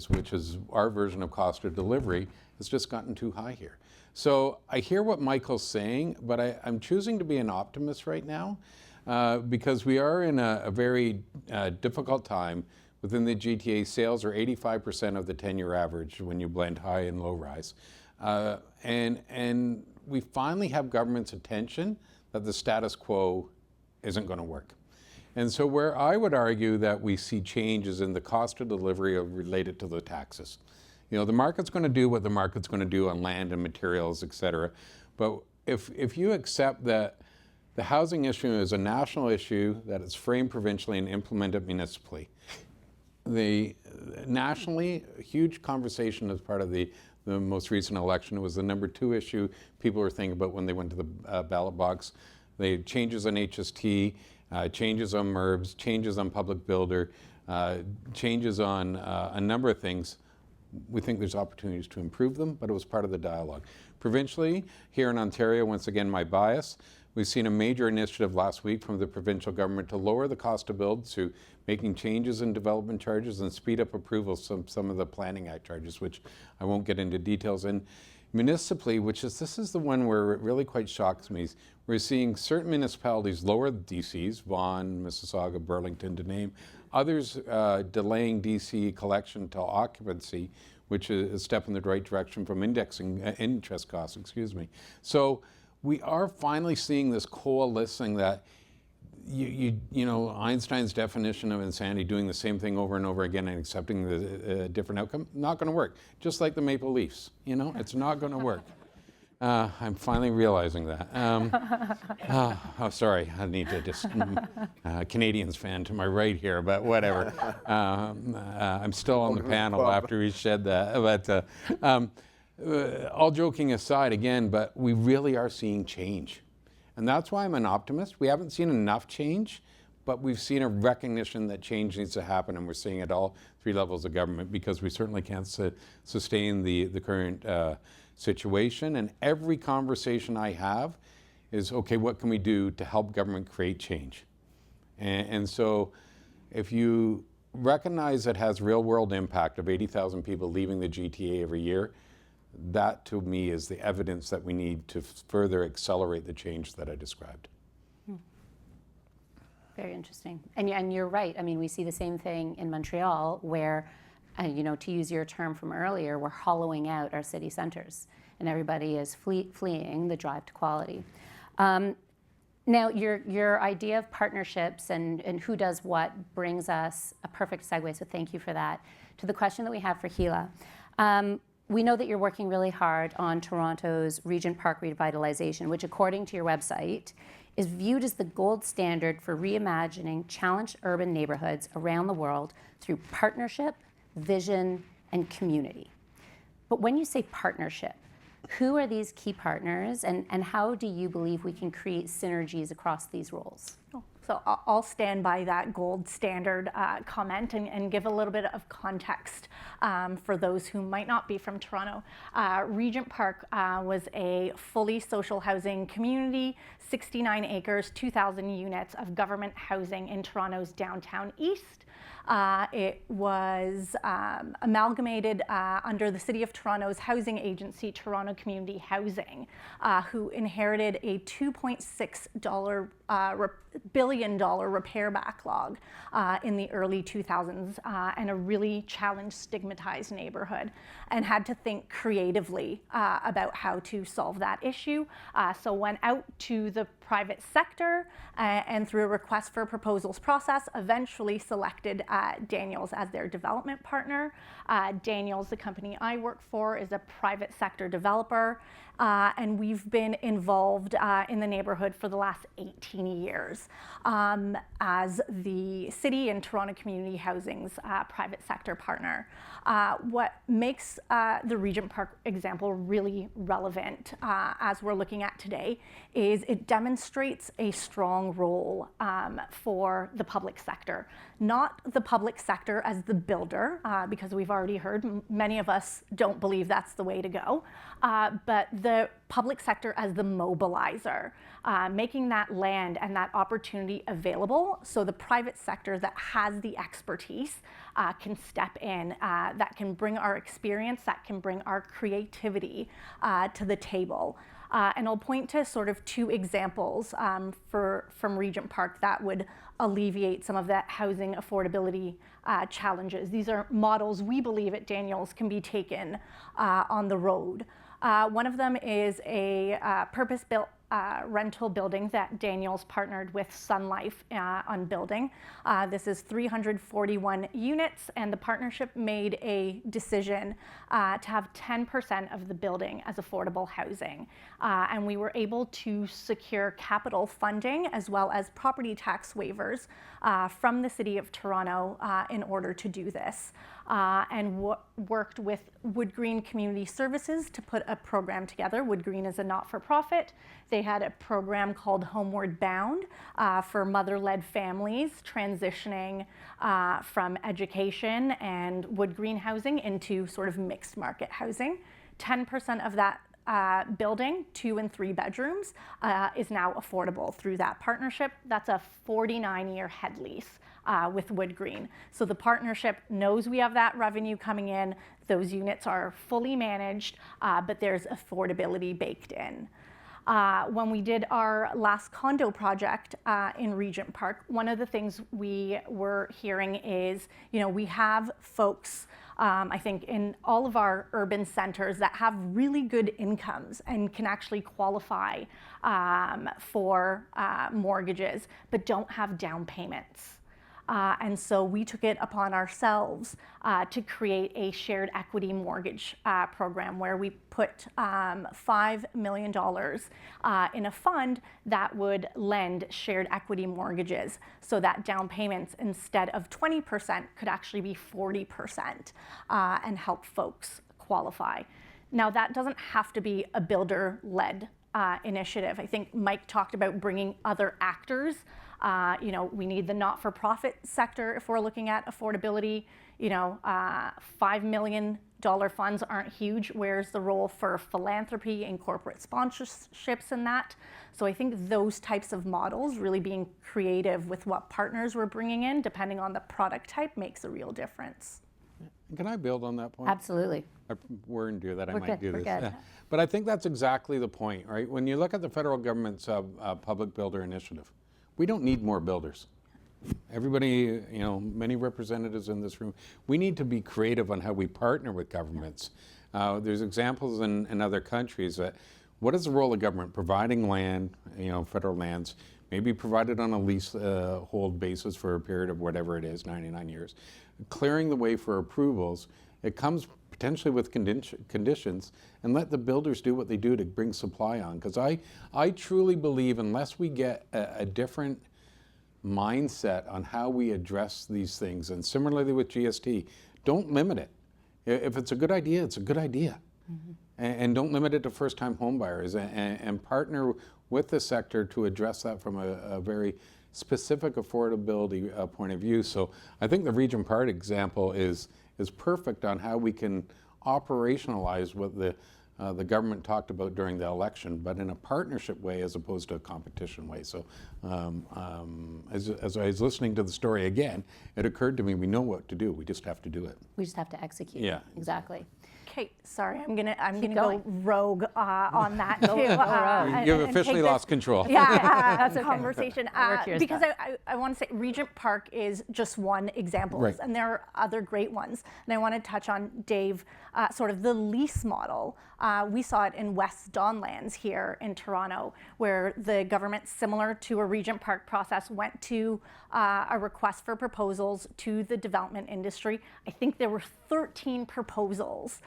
which is our version of cost of delivery, has just gotten too high here. So I hear what Michael's saying, but I'm choosing to be an optimist right now. Because we are in a very difficult time. Within the GTA, sales are 85% of the 10-year average when you blend high and low rise. And we finally have government's attention that the status quo isn't going to work. And so where I would argue that we see changes in the cost of delivery related to the taxes. The market's going to do what the market's going to do on land and materials, et cetera. But if you accept that the housing issue is a national issue, that it's framed provincially and implemented municipally. Nationally, a huge conversation as part of the most recent election was the number 2 issue people were thinking about when they went to the ballot box. The changes on HST, changes on MURBs, changes on public builder, changes on a number of things. We think there's opportunities to improve them, but it was part of the dialogue. Provincially, here in Ontario, once again, my bias, we've seen a major initiative last week from the provincial government to lower the cost to build through making changes in development charges and speed up approvals of some of the Planning Act charges, which I won't get into details in. Municipally, this is the one where it really quite shocks me, we're seeing certain municipalities lower the DCs, Vaughan, Mississauga, Burlington to name, others delaying DC collection till occupancy, which is a step in the right direction from indexing interest costs, excuse me. So we are finally seeing this coalescing that you know, Einstein's definition of insanity, doing the same thing over and over again and accepting the different outcome, not going to work. Just like the Maple Leafs, you know, it's not going to work. I'm finally realizing that. Oh, sorry, I need to just, Canadians fan to my right here, but whatever. I'm still on the panel after he said that. But all joking aside again, but we really are seeing change. And that's why I'm an optimist. We haven't seen enough change, but we've seen a recognition that change needs to happen, and we're seeing it all 3 levels of government, because we certainly can't sustain the current situation. And every conversation I have is, okay, what can we do to help government create change? And so if you recognize it has real world impact of 80,000 people leaving the GTA every year, that to me is the evidence that we need to further accelerate the change that I described. Very interesting. And you're right. I mean, we see the same thing in Montreal where, you know, to use your term from earlier, we're hollowing out our city centers and everybody is fleeing the drive to quality. Now, your idea of partnerships and who does what brings us a perfect segue, so thank you for that, to the question that we have for Gila. We know that you're working really hard on Toronto's Regent Park revitalization, which according to your website is viewed as the gold standard for reimagining challenged urban neighborhoods around the world through partnership, vision, and community. But when you say partnership, who are these key partners, and how do you believe we can create synergies across these roles? So I'll stand by that gold standard comment and give a little bit of context for those who might not be from Toronto. Regent Park was a fully social housing community, 69 acres, 2,000 units of government housing in Toronto's downtown east. It was amalgamated under the City of Toronto's housing agency, Toronto Community Housing, who inherited a $2.6 billion repair backlog in the early 2000s and a really challenged, stigmatized neighborhood, and had to think creatively about how to solve that issue. So went out to the private sector and through a request for proposals process, eventually selected Daniels as their development partner. Daniels, the company I work for, is a private sector developer, and we've been involved in the neighborhood for the last 18 years as the city and Toronto Community Housing's private sector partner. What makes the Regent Park example really relevant as we're looking at today is it demonstrates a strong role for the public sector. Not the public sector as the builder, because we've already heard many of us don't believe that's the way to go, but the public sector as the mobilizer, making that land and that opportunity available so the private sector that has the expertise can step in, that can bring our experience, that can bring our creativity to the table. And I'll point to sort of 2 examples from Regent Park that would alleviate some of that housing affordability challenges. These are models we believe at Daniels can be taken on the road. One of them is a purpose-built rental building that Daniels partnered with Sun Life on building. This is 341 units, and the partnership made a decision to have 10% of the building as affordable housing. And we were able to secure capital funding as well as property tax waivers from the City of Toronto in order to do this. And worked with Wood Green Community Services to put a program together. Wood Green is a not-for-profit. They they had a program called Homeward Bound for mother-led families transitioning from education and wood green housing into sort of mixed market housing. 10% of that building, 2 and 3 bedrooms, is now affordable through that partnership. That's a 49-year head lease with Wood Green. So the partnership knows we have that revenue coming in. Those units are fully managed, but there's affordability baked in. When we did our last condo project in Regent Park, one of the things we were hearing is, we have folks, I think, in all of our urban centers that have really good incomes and can actually qualify for mortgages, but don't have down payments. And so we took it upon ourselves to create a shared equity mortgage program where we put $5 million in a fund that would lend shared equity mortgages so that down payments instead of 20% could actually be 40% and help folks qualify. Now that doesn't have to be a builder-led initiative. I think Mike talked about bringing other actors. We need the not-for-profit sector if we're looking at affordability. $5 million funds aren't huge. Where's the role for philanthropy and corporate sponsorships in that? So I think those types of models, really being creative with what partners we're bringing in, depending on the product type, makes a real difference. Can I build on that point? Absolutely. I weren't do that. I We're might good, do we're this. good. Yeah. But I think that's exactly the point, right? When you look at the federal government's public builder initiative, we don't need more builders. Everybody, many representatives in this room, we need to be creative on how we partner with governments. There's examples in other countries that what is the role of government? Providing land, federal lands, maybe provided on a lease hold basis for a period of whatever it is, 99 years. Clearing the way for approvals. It comes potentially with conditions, and let the builders do what they do to bring supply on. Because I truly believe unless we get a different mindset on how we address these things, and similarly with GST, don't limit it. If it's a good idea, it's a good idea. Mm-hmm. And don't limit it to first-time home buyers, and partner with the sector to address that from a very specific affordability point of view. So I think the Regent Park example is perfect on how we can operationalize what the government talked about during the election, but in a partnership way as opposed to a competition way. So as I was listening to the story again, it occurred to me we know what to do. We just have to do it. We just have to execute. Yeah. Exactly. Okay, sorry, I'm gonna go going. rogue on that too. You've officially lost control. Yeah, That's okay. conversation. Work yours Because back. I want to say Regent Park is just one example, Right. and there are other great ones. And I want to touch on, Dave, sort of the lease model. We saw it in West Donlands here in Toronto, where the government, similar to a Regent Park process, went to a request for proposals to the development industry. I think there were 13 proposals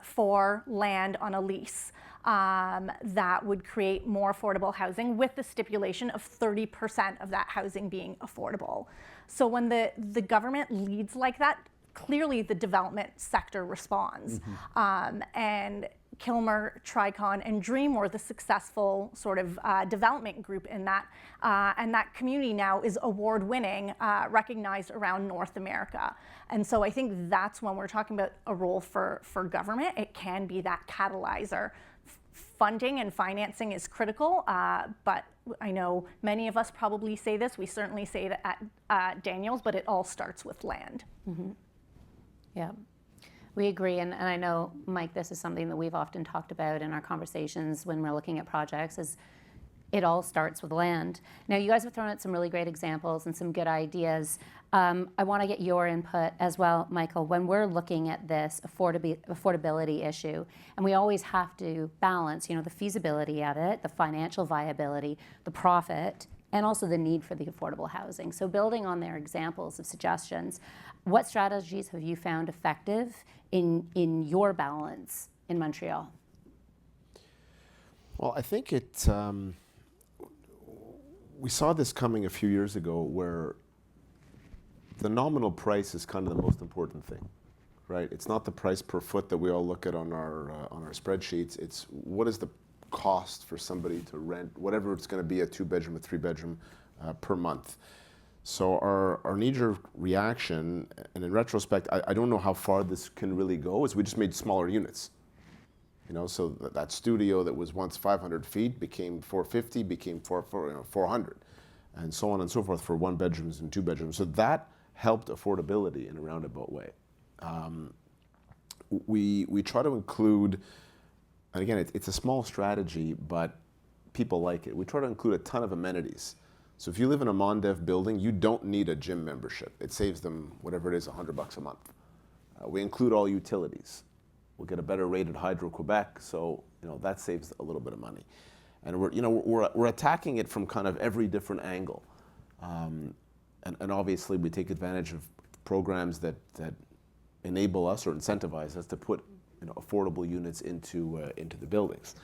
for land on a lease that would create more affordable housing with the stipulation of 30% of that housing being affordable. So when the government leads like that, clearly the development sector responds. Mm-hmm. And Kilmer, Tricon, and Dream were the successful sort of development group in that. And that community now is award-winning, recognized around North America. And so I think that's when we're talking about a role for government. It can be that catalyzer. Funding and financing is critical, but I know many of us probably say this. We certainly say it at Daniels, but it all starts with land. Mm-hmm. Yeah. We agree, and I know, Mike, this is something that we've often talked about in our conversations when we're looking at projects, is it all starts with land. Now, you guys have thrown out some really great examples and some good ideas. I want to get your input as well, Michael, when we're looking at this affordability issue, and we always have to balance, the feasibility of it, the financial viability, the profit, and also the need for the affordable housing. So building on their examples of suggestions, what strategies have you found effective in your balance in Montreal? Well, I think we saw this coming a few years ago where the nominal price is kind of the most important thing, right? It's not the price per foot that we all look at on our spreadsheets. It's what is the cost for somebody to rent, whatever it's going to be, a 2-bedroom, a 3-bedroom per month. So our knee-jerk reaction, and in retrospect, I don't know how far this can really go, is we just made smaller units. So that studio that was once 500 feet became 450, became 400, and so on and so forth for 1-bedrooms and 2-bedrooms. So that helped affordability in a roundabout way. We try to include, and again, it's a small strategy, but people like it. We try to include a ton of amenities. So if you live in a Mondev building, you don't need a gym membership. It saves them, whatever it is, $100 a month. We include all utilities. We'll get a better rate at Hydro-Quebec, so that saves a little bit of money. And we're attacking it from kind of every different angle. And obviously we take advantage of programs that enable us or incentivize us to put affordable units into the buildings.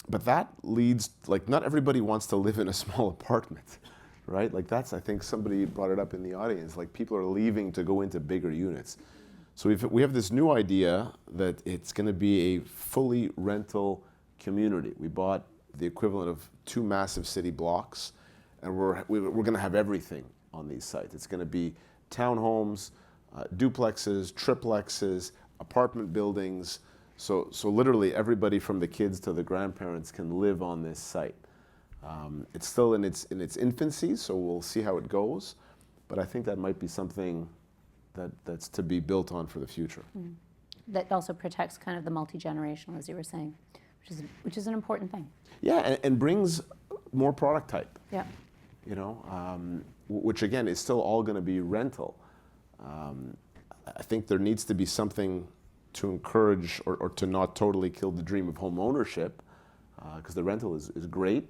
But that leads, not everybody wants to live in a small apartment, right? I think somebody brought it up in the audience, people are leaving to go into bigger units. So we have this new idea that it's going to be a fully rental community. We bought the equivalent of 2 massive city blocks, and we're going to have everything on these sites. It's going to be townhomes, duplexes, triplexes, apartment buildings. So literally everybody from the kids to the grandparents can live on this site. It's still in its infancy, so we'll see how it goes. But I think that might be something that's to be built on for the future. That also protects kind of the multi-generational, as you were saying, which is an important thing. Yeah, and brings more product type. Yeah. Which again is still all going to be rental. I think there needs to be something to encourage or to not totally kill the dream of home ownership, because the rental is great,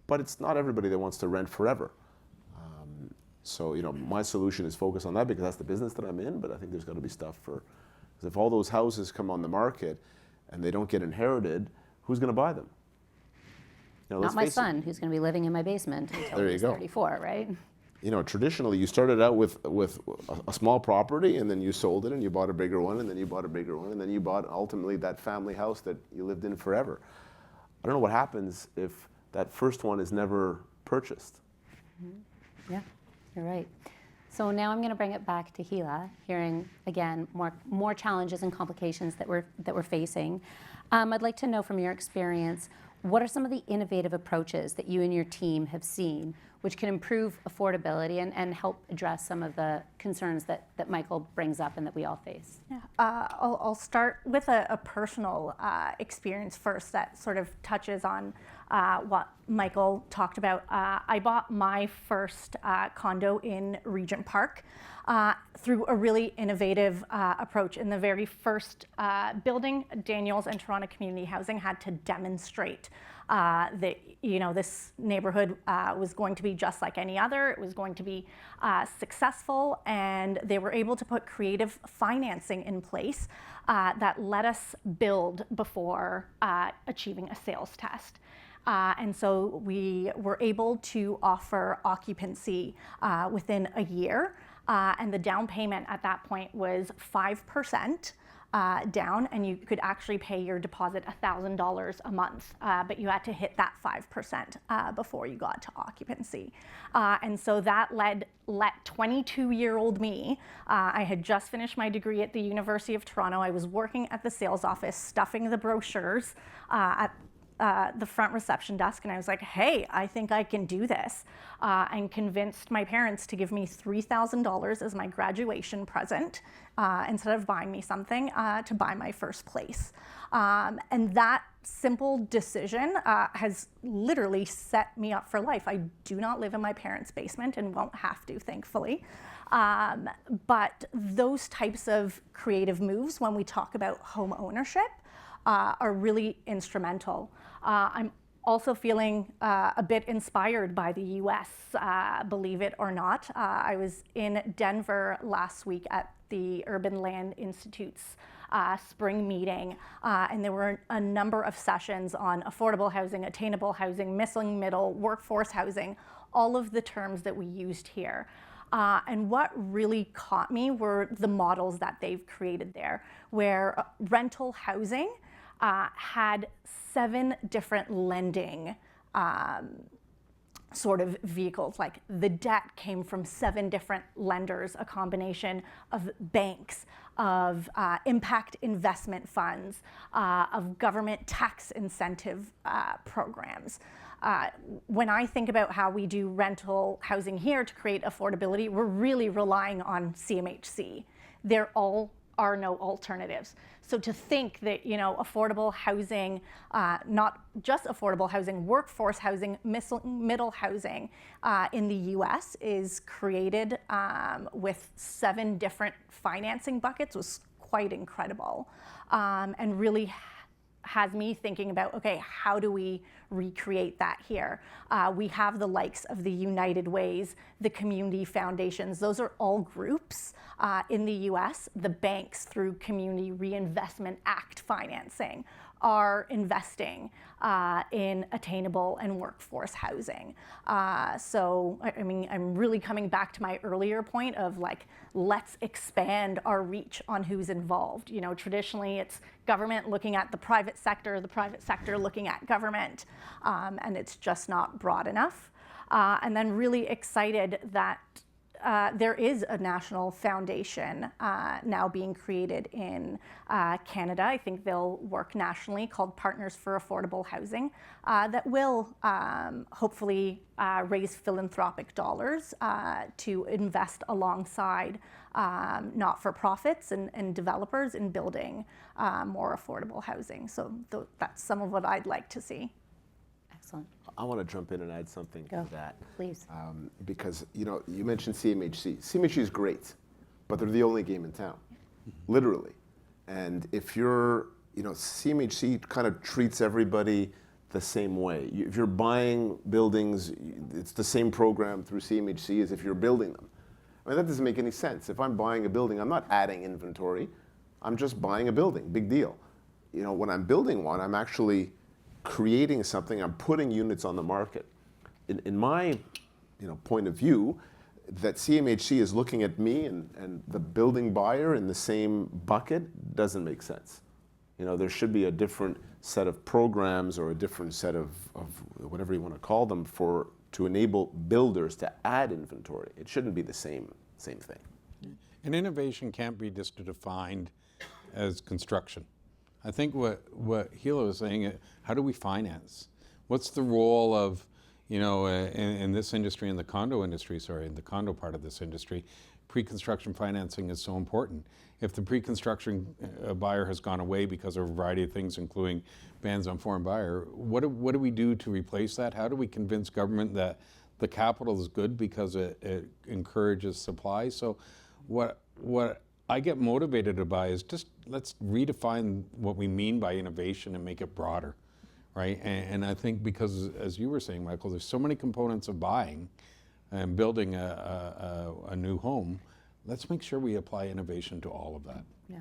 but it's not everybody that wants to rent forever. So my solution is focus on that because that's the business that I'm in, but I think there's got to be stuff because if all those houses come on the market and they don't get inherited, who's going to buy them? Not my son, who's going to be living in my basement until he's 34, right? Traditionally you started out with a small property and then you sold it and you bought a bigger one and then you bought a bigger one and then you bought ultimately that family house that you lived in forever. I don't know what happens if that first one is never purchased. Yeah, you're right. So now I'm going to bring it back to Hila, hearing again more challenges and complications that we're facing. I'd like to know from your experience, what are some of the innovative approaches that you and your team have seen which can improve affordability and help address some of the concerns that Michael brings up and that we all face? Yeah. I'll start with a personal experience first that sort of touches on what Michael talked about. I bought my first condo in Regent Park through a really innovative approach. In the very first building, Daniels and Toronto Community Housing had to demonstrate that this neighborhood was going to be just like any other. It was going to be successful, and they were able to put creative financing in place that let us build before achieving a sales test. And so we were able to offer occupancy within a year, and the down payment at that point was 5%. Down, and you could actually pay your deposit $1,000 a month, but you had to hit that 5% before you got to occupancy. And so that let 22-year-old me, I had just finished my degree at the University of Toronto. I was working at the sales office, stuffing the brochures at the front reception desk, and I was like, hey, I think I can do this, and convinced my parents to give me $3,000 as my graduation present instead of buying me something to buy my first place. And that simple decision has literally set me up for life. I do not live in my parents' basement and won't have to, thankfully. But those types of creative moves, when we talk about home ownership, are really instrumental. I'm also feeling a bit inspired by the US, believe it or not. I was in Denver last week at the Urban Land Institute's spring meeting, and there were a number of sessions on affordable housing, attainable housing, missing middle, workforce housing, all of the terms that we used here. And what really caught me were the models that they've created there, where rental housing had 7 different lending sort of vehicles. Like the debt came from 7 different lenders, a combination of banks, of impact investment funds, of government tax incentive programs. When I think about how we do rental housing here to create affordability, we're really relying on CMHC. There are no alternatives. So to think that, affordable housing, not just affordable housing, workforce housing, middle housing in the US is created with 7 different financing buckets was quite incredible, and really has me thinking about, okay, how do we recreate that here? We have the likes of the United Ways, the community foundations. Those are all groups in the US. The banks, through Community Reinvestment Act financing, are investing in attainable and workforce housing. So, I mean, I'm really coming back to my earlier point of like, let's expand our reach on who's involved. Traditionally it's government looking at the private sector looking at government, and it's just not broad enough. And then really excited that there is a national foundation now being created in Canada. I think they'll work nationally, called Partners for Affordable Housing, that will hopefully raise philanthropic dollars to invest alongside not-for-profits and developers in building more affordable housing. So that's some of what I'd like to see. Excellent. I want to jump in and add something to that. Please. Because, you mentioned CMHC. CMHC is great, but they're the only game in town, literally. And if you're, CMHC kind of treats everybody the same way. If you're buying buildings, it's the same program through CMHC as if you're building them. I mean, that doesn't make any sense. If I'm buying a building, I'm not adding inventory. I'm just buying a building, big deal. When I'm building one, I'm actually creating something, I'm putting units on the market. In my point of view, that CMHC is looking at me and the building buyer in the same bucket doesn't make sense. There should be a different set of programs or a different set of whatever you want to call them to enable builders to add inventory. It shouldn't be the same thing. And innovation can't be just defined as construction. I think what Hila was saying, how do we finance? What's the role of, in this industry, in the condo part of this industry, pre-construction financing is so important. If the pre-construction buyer has gone away because of a variety of things, including bans on foreign buyer, what do we do to replace that? How do we convince government that the capital is good because it encourages supply? So what I get motivated by is just let's redefine what we mean by innovation and make it broader, right? And I think because, as you were saying, Michael, there's so many components of buying and building a new home. Let's make sure we apply innovation to all of that. Yeah.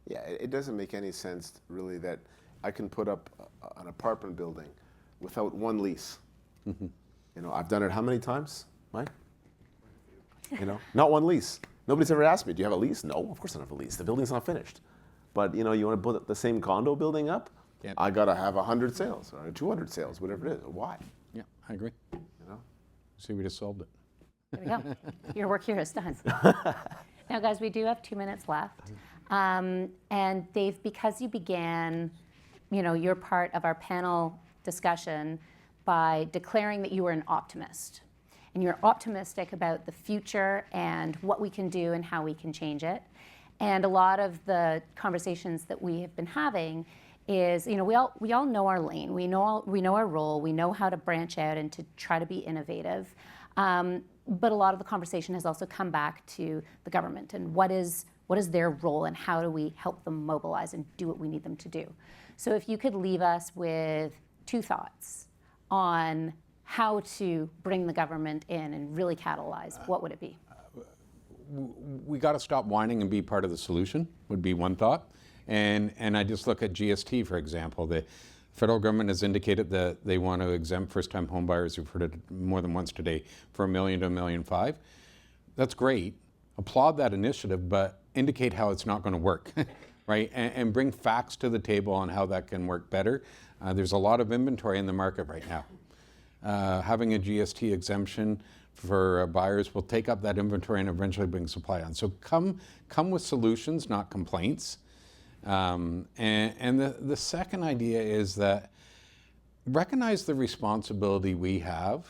Yeah, it doesn't make any sense really that I can put up an apartment building without one lease. I've done it how many times, Mike? Not one lease. Nobody's ever asked me, do you have a lease? No, of course I don't have a lease. The building's not finished. But you want to put the same condo building up? Yeah. I got to have 100 sales or 200 sales, whatever it is. Why? Yeah, I agree. See, we just solved it. There we go. Your work here is done. Now, guys, we do have 2 minutes left. And Dave, because you began, your part of our panel discussion by declaring that you were an optimist. And you're optimistic about the future and what we can do and how we can change it. And a lot of the conversations that we have been having is, we all know our lane, we know our role, we know how to branch out and to try to be innovative. But a lot of the conversation has also come back to the government and what is their role and how do we help them mobilize and do what we need them to do. So if you could leave us with 2 thoughts on how to bring the government in and really catalyze, what would it be? We got to stop whining and be part of the solution, would be one thought. And I just look at GST, for example. The federal government has indicated that they want to exempt first-time home buyers, who've heard it more than once today, for $1 million to $1.5 million. That's great. Applaud that initiative, but indicate how it's not going to work. right? And bring facts to the table on how that can work better. There's a lot of inventory in the market right now. Having a GST exemption for buyers will take up that inventory and eventually bring supply on. So come with solutions, not complaints. And the second idea is that recognize the responsibility we have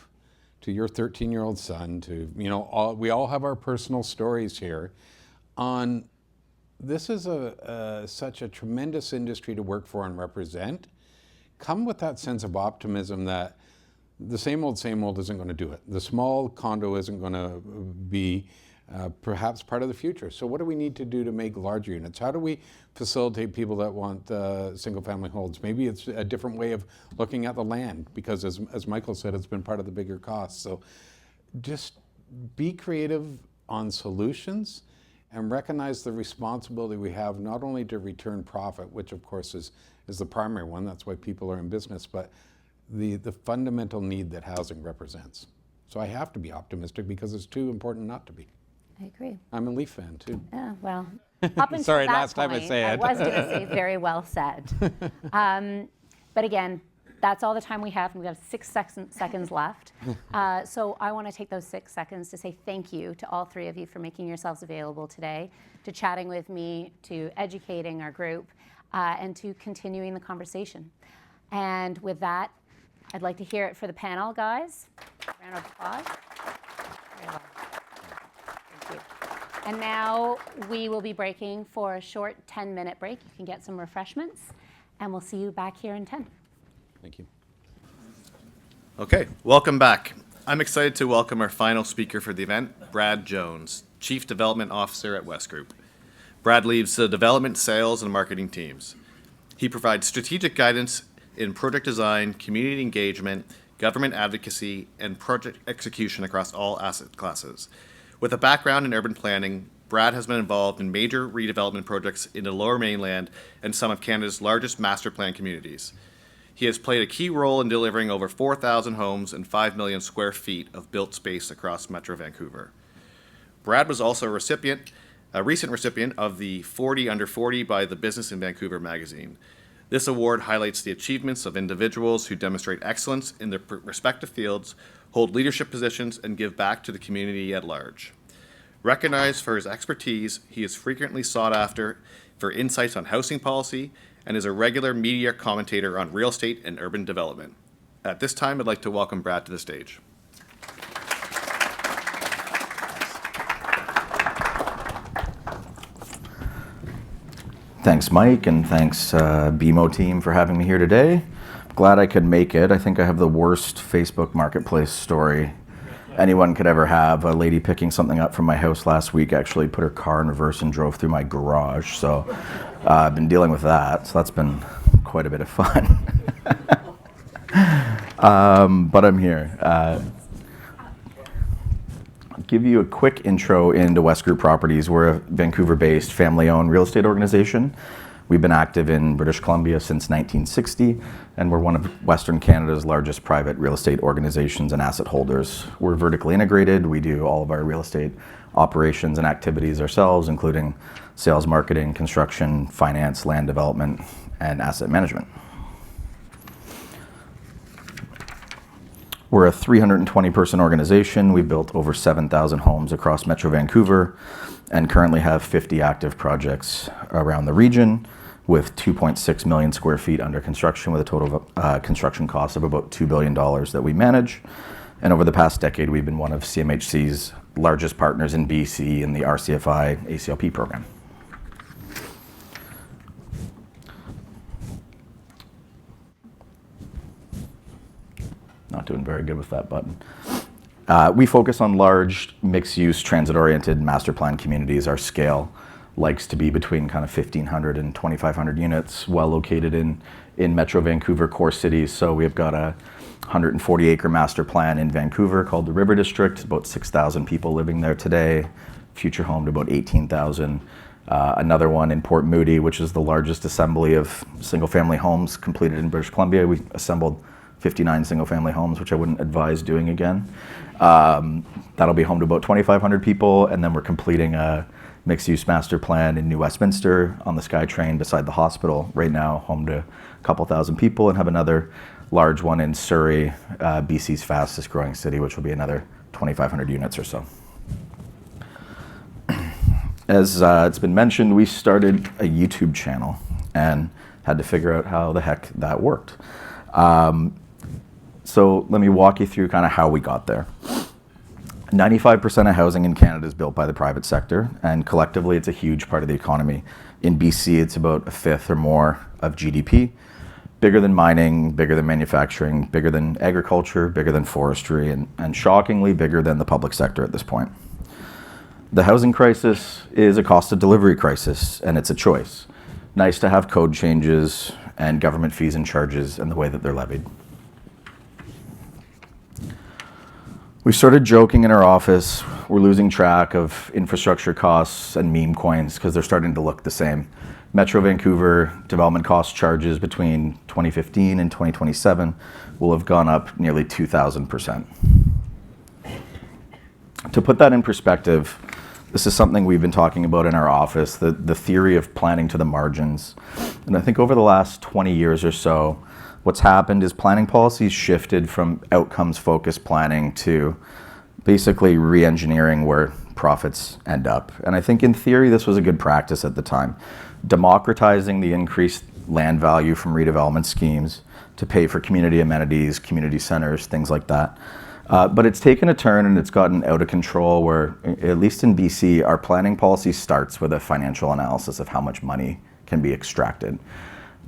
to your 13-year-old son, to, we all have our personal stories here on, this is such a tremendous industry to work for and represent. Come with that sense of optimism that the same old isn't going to do it. The small condo isn't going to be perhaps part of the future. So what do we need to do to make larger units? How do we facilitate people that want single-family homes? Maybe it's a different way of looking at the land, because as Michael said, it's been part of the bigger costs. So just be creative on solutions and recognize the responsibility we have not only to return profit, which of course is the primary one, that's why people are in business, but the fundamental need that housing represents. So I have to be optimistic because it's too important not to be. I agree. I'm a Leaf fan too. Yeah, well, up until Sorry, that last time I point, say I it. was going to say very well said. But again, that's all the time we have, and we have 6 seconds left. So I want to take those 6 seconds to say thank you to all three of you for making yourselves available today, to chatting with me, to educating our group, and to continuing the conversation. And with that, I'd like to hear it for the panel, guys. Round of applause. Very well. Thank you. And now we will be breaking for a short 10-minute break. You can get some refreshments, and we'll see you back here in 10. Thank you. Okay, welcome back. I'm excited to welcome our final speaker for the event, Brad Jones, Chief Development Officer at West Group. Brad leads the development, sales, and marketing teams. He provides strategic guidance in project design, community engagement, government advocacy, and project execution across all asset classes. With a background in urban planning, Brad has been involved in major redevelopment projects in the Lower Mainland and some of Canada's largest master plan communities. He has played a key role in delivering over 4,000 homes and 5 million square feet of built space across Metro Vancouver. Brad was also a recent recipient of the 40 Under 40 by the Business in Vancouver magazine. This award highlights the achievements of individuals who demonstrate excellence in their respective fields, hold leadership positions, and give back to the community at large. Recognized for his expertise, he is frequently sought after for insights on housing policy and is a regular media commentator on real estate and urban development. At this time, I'd like to welcome Brad to the stage. Thanks, Mike, and thanks, BMO team, for having me here today. Glad I could make it. I think I have the worst Facebook Marketplace story anyone could ever have. A lady picking something up from my house last week actually put her car in reverse and drove through my garage. So I've been dealing with that. So that's been quite a bit of fun. But I'm here. I'll give you a quick intro into West Group Properties. We're a Vancouver-based family-owned real estate organization. We've been active in British Columbia since 1960, and we're one of Western Canada's largest private real estate organizations and asset holders. We're vertically integrated. We do all of our real estate operations and activities ourselves, including sales, marketing, construction, finance, land development, and asset management. We're a 320-person organization. We've built over 7,000 homes across Metro Vancouver and currently have 50 active projects around the region, with 2.6 million square feet under construction, with a total construction cost of about $2 billion that we manage. And over the past decade, we've been one of CMHC's largest partners in BC in the RCFI ACLP program. Not doing very good with that button. We focus on large, mixed-use, transit-oriented master plan communities. Our scale likes to be between kind of 1,500 and 2,500 units, well located in Metro Vancouver core cities. So we've got a 140-acre master plan in Vancouver called the River District, about 6,000 people living there today, future home to about 18,000. Another one in Port Moody, which is the largest assembly of single-family homes completed in British Columbia. We assembled 59 single-family homes, which I wouldn't advise doing again. That'll be home to about 2,500 people, and then we're completing a mixed-use master plan in New Westminster on the SkyTrain beside the hospital, right now home to a couple thousand people, and have another large one in Surrey, BC's fastest growing city, which will be another 2,500 units or so. As it's been mentioned, we started a YouTube channel and had to figure out how the heck that worked. So let me walk you through kind of how we got there. 95% of housing in Canada is built by the private sector, and collectively it's a huge part of the economy. In BC, it's about a fifth or more of GDP, bigger than mining, bigger than manufacturing, bigger than agriculture, bigger than forestry, and shockingly bigger than the public sector at this point. The housing crisis is a cost of delivery crisis, and it's a choice. Nice to have code changes and government fees and charges and the way that they're levied. We started joking in our office, we're losing track of infrastructure costs and meme coins because they're starting to look the same. Metro Vancouver development cost charges between 2015 and 2027 will have gone up nearly 2,000%. To put that in perspective, this is something we've been talking about in our office, the theory of planning to the margins. And I think over the last 20 years or so, what's happened is planning policies shifted from outcomes-focused planning to basically re-engineering where profits end up. And I think in theory, this was a good practice at the time. Democratizing the increased land value from redevelopment schemes to pay for community amenities, community centers, things like that. But it's taken a turn and it's gotten out of control where, at least in BC, our planning policy starts with a financial analysis of how much money can be extracted.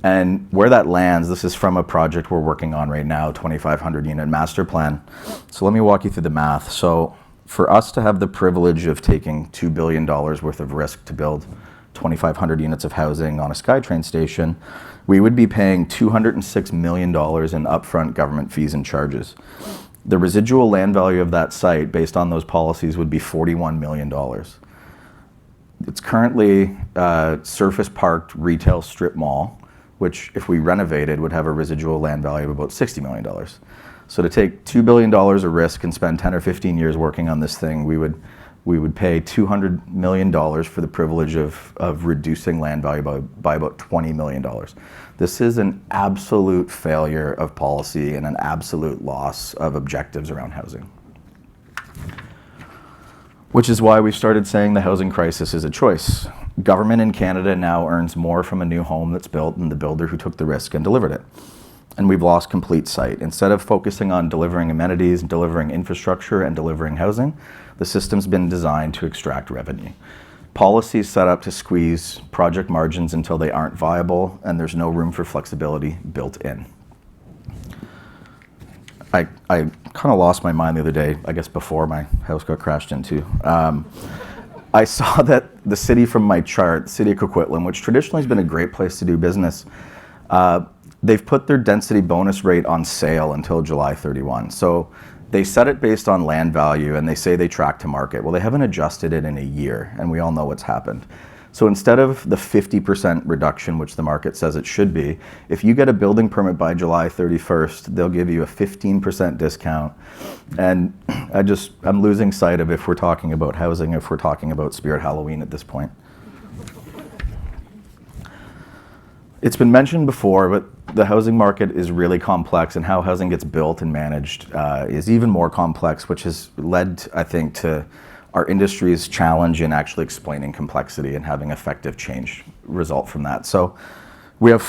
And where that lands, this is from a project we're working on right now, 2,500 unit master plan. So let me walk you through the math. So for us to have the privilege of taking $2 billion worth of risk to build 2,500 units of housing on a SkyTrain station, we would be paying $206 million in upfront government fees and charges. The residual land value of that site, based on those policies, would be $41 million. It's currently a surface parked retail strip mall, which if we renovated would have a residual land value of about $60 million. So to take $2 billion of risk and spend 10 or 15 years working on this thing, we would pay $200 million for the privilege of reducing land value by about $20 million. This is an absolute failure of policy and an absolute loss of objectives around housing. Which is why we started saying the housing crisis is a choice. Government in Canada now earns more from a new home that's built than the builder who took the risk and delivered it. And we've lost complete sight. Instead of focusing on delivering amenities, delivering infrastructure, and delivering housing, the system's been designed to extract revenue. Policies set up to squeeze project margins until they aren't viable, and there's no room for flexibility built in. I kind of lost my mind the other day, I guess before my house got crashed into. I saw that the city from my chart, the city of Coquitlam, which traditionally has been a great place to do business, they've put their density bonus rate on sale until July 31. So they set it based on land value and they say they track to market. Well, they haven't adjusted it in a year, and we all know what's happened. So instead of the 50% reduction, which the market says it should be, if you get a building permit by July 31st, they'll give you a 15% discount. And I'm losing sight of if we're talking about housing, if we're talking about Spirit Halloween at this point. It's been mentioned before, but the housing market is really complex, and how housing gets built and managed is even more complex, which has led, I think, to our industry's challenge in actually explaining complexity and having effective change result from that. So we have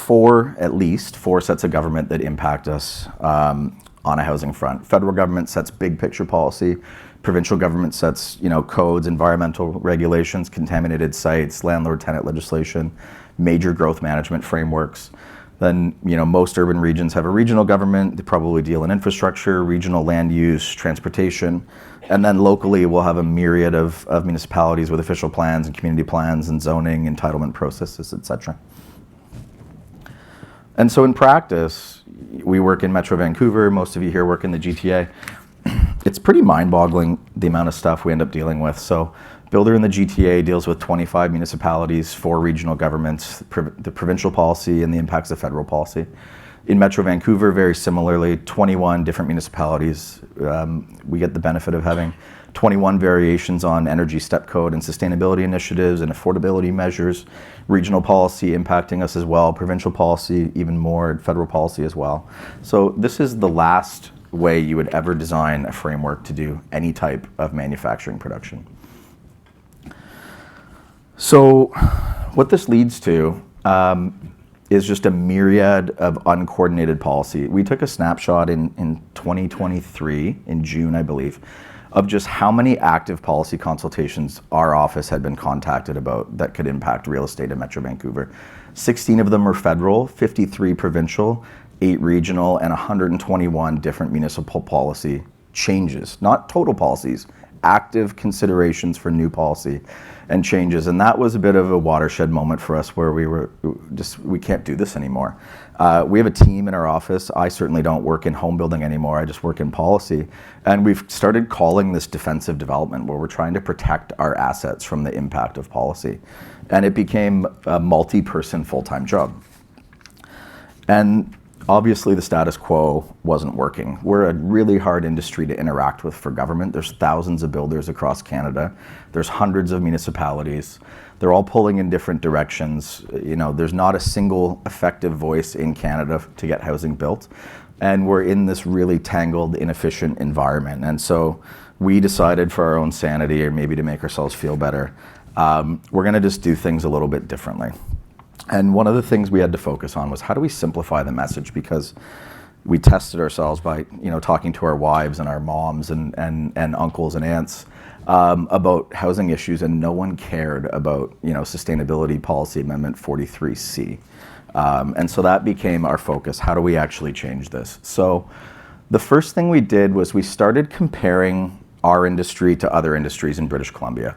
at least four sets of government that impact us on a housing front. Federal government sets big picture policy. Provincial government sets, codes, environmental regulations, contaminated sites, landlord-tenant legislation, major growth management frameworks. Then, most urban regions have a regional government. They probably deal in infrastructure, regional land use, transportation. And then locally, we'll have a myriad of municipalities with official plans and community plans and zoning, entitlement processes, et cetera. And so in practice, we work in Metro Vancouver. Most of you here work in the GTA. It's pretty mind-boggling the amount of stuff we end up dealing with. So Builder in the GTA deals with 25 municipalities, 4 regional governments, the provincial policy, and the impacts of federal policy. In Metro Vancouver, very similarly, 21 different municipalities. We get the benefit of having 21 variations on energy step code and sustainability initiatives and affordability measures, regional policy impacting us as well, provincial policy even more, and federal policy as well. So this is the last way you would ever design a framework to do any type of manufacturing production. So what this leads to is just a myriad of uncoordinated policy. We took a snapshot in 2023, in June, I believe, of just how many active policy consultations our office had been contacted about that could impact real estate in Metro Vancouver. 16 of them were federal, 53 provincial, 8 regional, and 121 different municipal policy changes, not total policies, active considerations for new policy and changes. And that was a bit of a watershed moment for us where we can't do this anymore. We have a team in our office. I certainly don't work in home building anymore. I just work in policy. And we've started calling this defensive development, where we're trying to protect our assets from the impact of policy. And it became a multi-person full-time job. And obviously the status quo wasn't working. We're a really hard industry to interact with for government. There's thousands of builders across Canada. There's hundreds of municipalities. They're all pulling in different directions. You know, there's not a single effective voice in Canada to get housing built. And we're in this really tangled, inefficient environment. And so we decided, for our own sanity, or maybe to make ourselves feel better, we're gonna just do things a little bit differently. And one of the things we had to focus on was, how do we simplify the message? Because we tested ourselves by, you know, talking to our wives and our moms and uncles and aunts about housing issues, and no one cared about, you know, Sustainability Policy Amendment 43C. And so that became our focus. How do we actually change this? So the first thing we did was we started comparing our industry to other industries in British Columbia.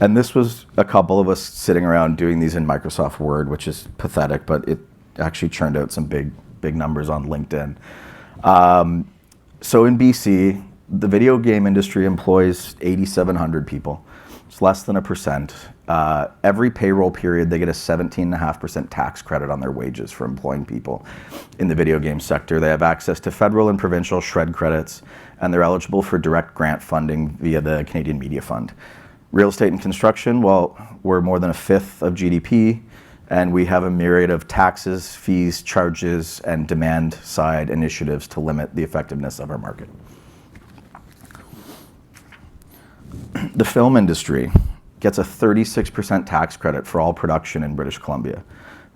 And this was a couple of us sitting around doing these in Microsoft Word, which is pathetic, but it actually churned out some big numbers on LinkedIn. So in BC, the video game industry employs 8,700 people. It's less than 1%. Every payroll period, they get a 17.5% tax credit on their wages for employing people in the video game sector. They have access to federal and provincial SR&ED credits, and they're eligible for direct grant funding via the Canadian Media Fund. Real estate and construction, well, we're more than 1/5 of GDP, and we have a myriad of taxes, fees, charges, and demand-side initiatives to limit the effectiveness of our market. The film industry gets a 36% tax credit for all production in British Columbia.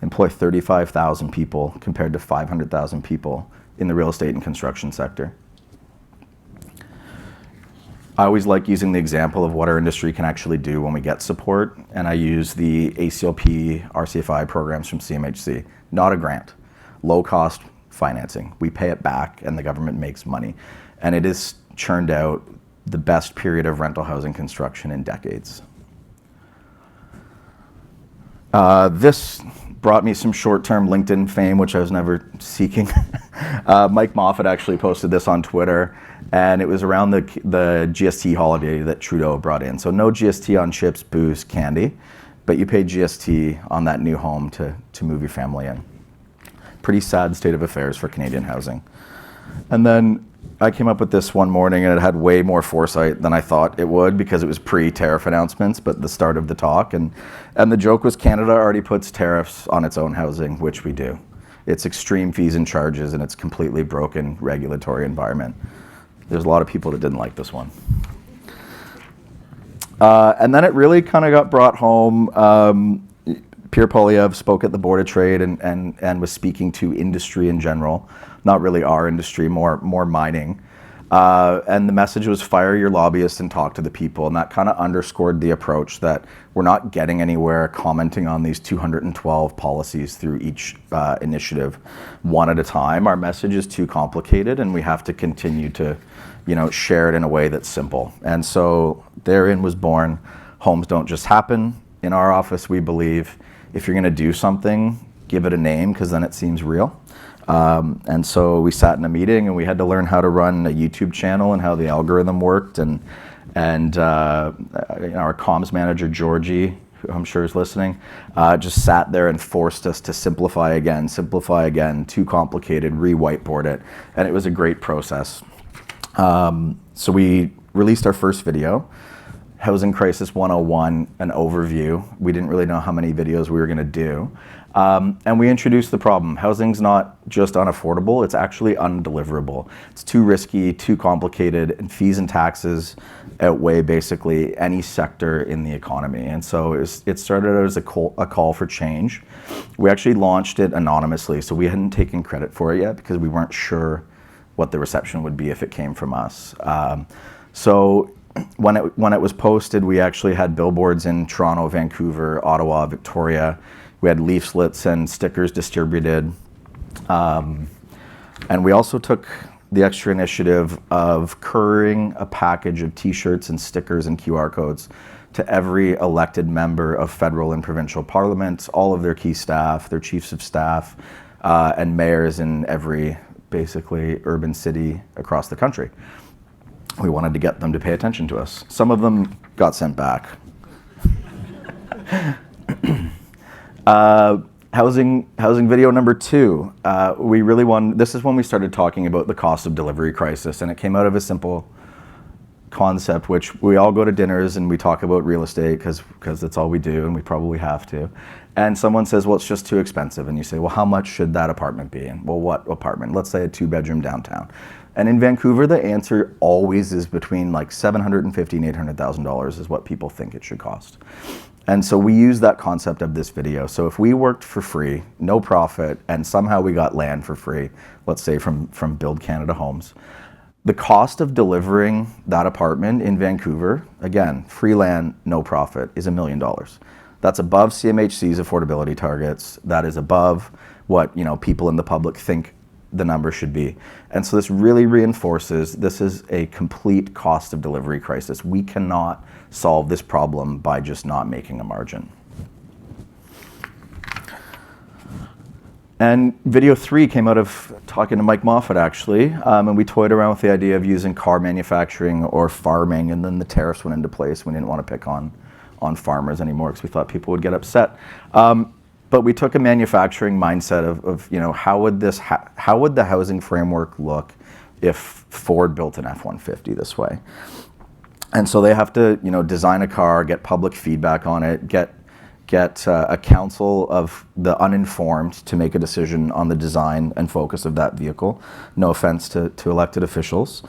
They employ 35,000 people compared to 500,000 people in the real estate and construction sector. I always like using the example of what our industry can actually do when we get support, and I use the ACLP, RCFI programs from CMHC. Not a grant, low-cost financing. We pay it back, and the government makes money. And it has churned out the best period of rental housing construction in decades. This brought me some short-term LinkedIn fame, which I was never seeking. Mike Moffat actually posted this on Twitter, and it was around the GST holiday that Trudeau brought in. So no GST on chips, booze, candy, but you pay GST on that new home to move your family in. Pretty sad state of affairs for Canadian housing. And then I came up with this one morning, and it had way more foresight than I thought it would, because it was pre-tariff announcements, but the start of the talk. And the joke was, Canada already puts tariffs on its own housing, which we do. It's extreme fees and charges, and it's completely broken regulatory environment. There's a lot of people that didn't like this one. And then it really kind of got brought home. Pierre Poilievre spoke at the Board of Trade and was speaking to industry in general, not really our industry, more mining. And the message was, fire your lobbyists and talk to the people. And that kind of underscored the approach that we're not getting anywhere commenting on these 212 policies through each initiative one at a time. Our message is too complicated, and we have to continue to, you know, share it in a way that's simple. And so therein was born Homes Don't Just Happen. In our office, we believe if you're going to do something, give it a name, because then it seems real. And so we sat in a meeting, and we had to learn how to run a YouTube channel and how the algorithm worked. And you know, our comms manager, Georgie, who I'm sure is listening, just sat there and forced us to simplify again, too complicated, re-whiteboard it, and it was a great process. So we released our first video, Housing Crisis 101, an overview. We didn't really know how many videos we were going to do. And we introduced the problem. Housing's not just unaffordable, it's actually undeliverable. It's too risky, too complicated, and fees and taxes outweigh basically any sector in the economy. And so it started out as a call for change. We actually launched it anonymously, so we hadn't taken credit for it yet because we weren't sure what the reception would be if it came from us. So when it was posted, we actually had billboards in Toronto, Vancouver, Ottawa, Victoria. We had leaflets and stickers distributed. And we also took the extra initiative of couriering a package of t-shirts and stickers and QR codes to every elected member of federal and provincial parliaments, all of their key staff, their chiefs of staff, and mayors in every basically urban city across the country. We wanted to get them to pay attention to us. Some of them got sent back. Housing video number 2. We really this is when we started talking about the cost of delivery crisis, and it came out of a simple concept, which we all go to dinners and we talk about real estate because that's all we do, and we probably have to. And someone says, well, it's just too expensive. And you say, well, how much should that apartment be in? Well, what apartment? Let's say a 2-bedroom downtown. And in Vancouver, the answer always is between like $750,000 and $800,000 is what people think it should cost. And so we use that concept of this video. So if we worked for free, no profit, and somehow we got land for free, let's say from Build Canada Homes, the cost of delivering that apartment in Vancouver, again, free land, no profit, is $1 million. That's above CMHC's affordability targets. That is above what people in the public think the number should be. And so this really reinforces this is a complete cost of delivery crisis. We cannot solve this problem by just not making a margin. And video 3 came out of talking to Mike Moffat, actually, and we toyed around with the idea of using car manufacturing or farming, and then the tariffs went into place. We didn't want to pick on farmers anymore because we thought people would get upset. But we took a manufacturing mindset of how would the housing framework look if Ford built an F-150 this way? And so they have to design a car, get public feedback on it, get a council of the uninformed to make a decision on the design and focus of that vehicle. No offense to elected officials.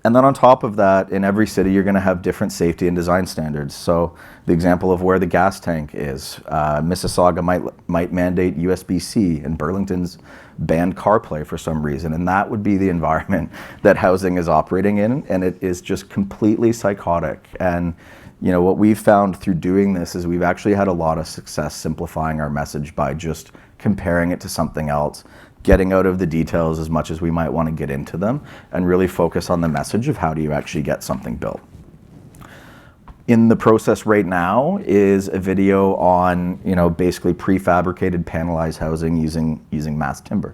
And then on top of that, in every city, you're going to have different safety and design standards. So the example of where the gas tank is, Mississauga might mandate USB-C, and Burlington's banned CarPlay for some reason. And that would be the environment that housing is operating in, and it is just completely psychotic. And what we've found through doing this is we've actually had a lot of success simplifying our message by just comparing it to something else, getting out of the details as much as we might want to get into them, and really focus on the message of how do you actually get something built. In the process right now is a video on, basically prefabricated panelized housing using mass timber.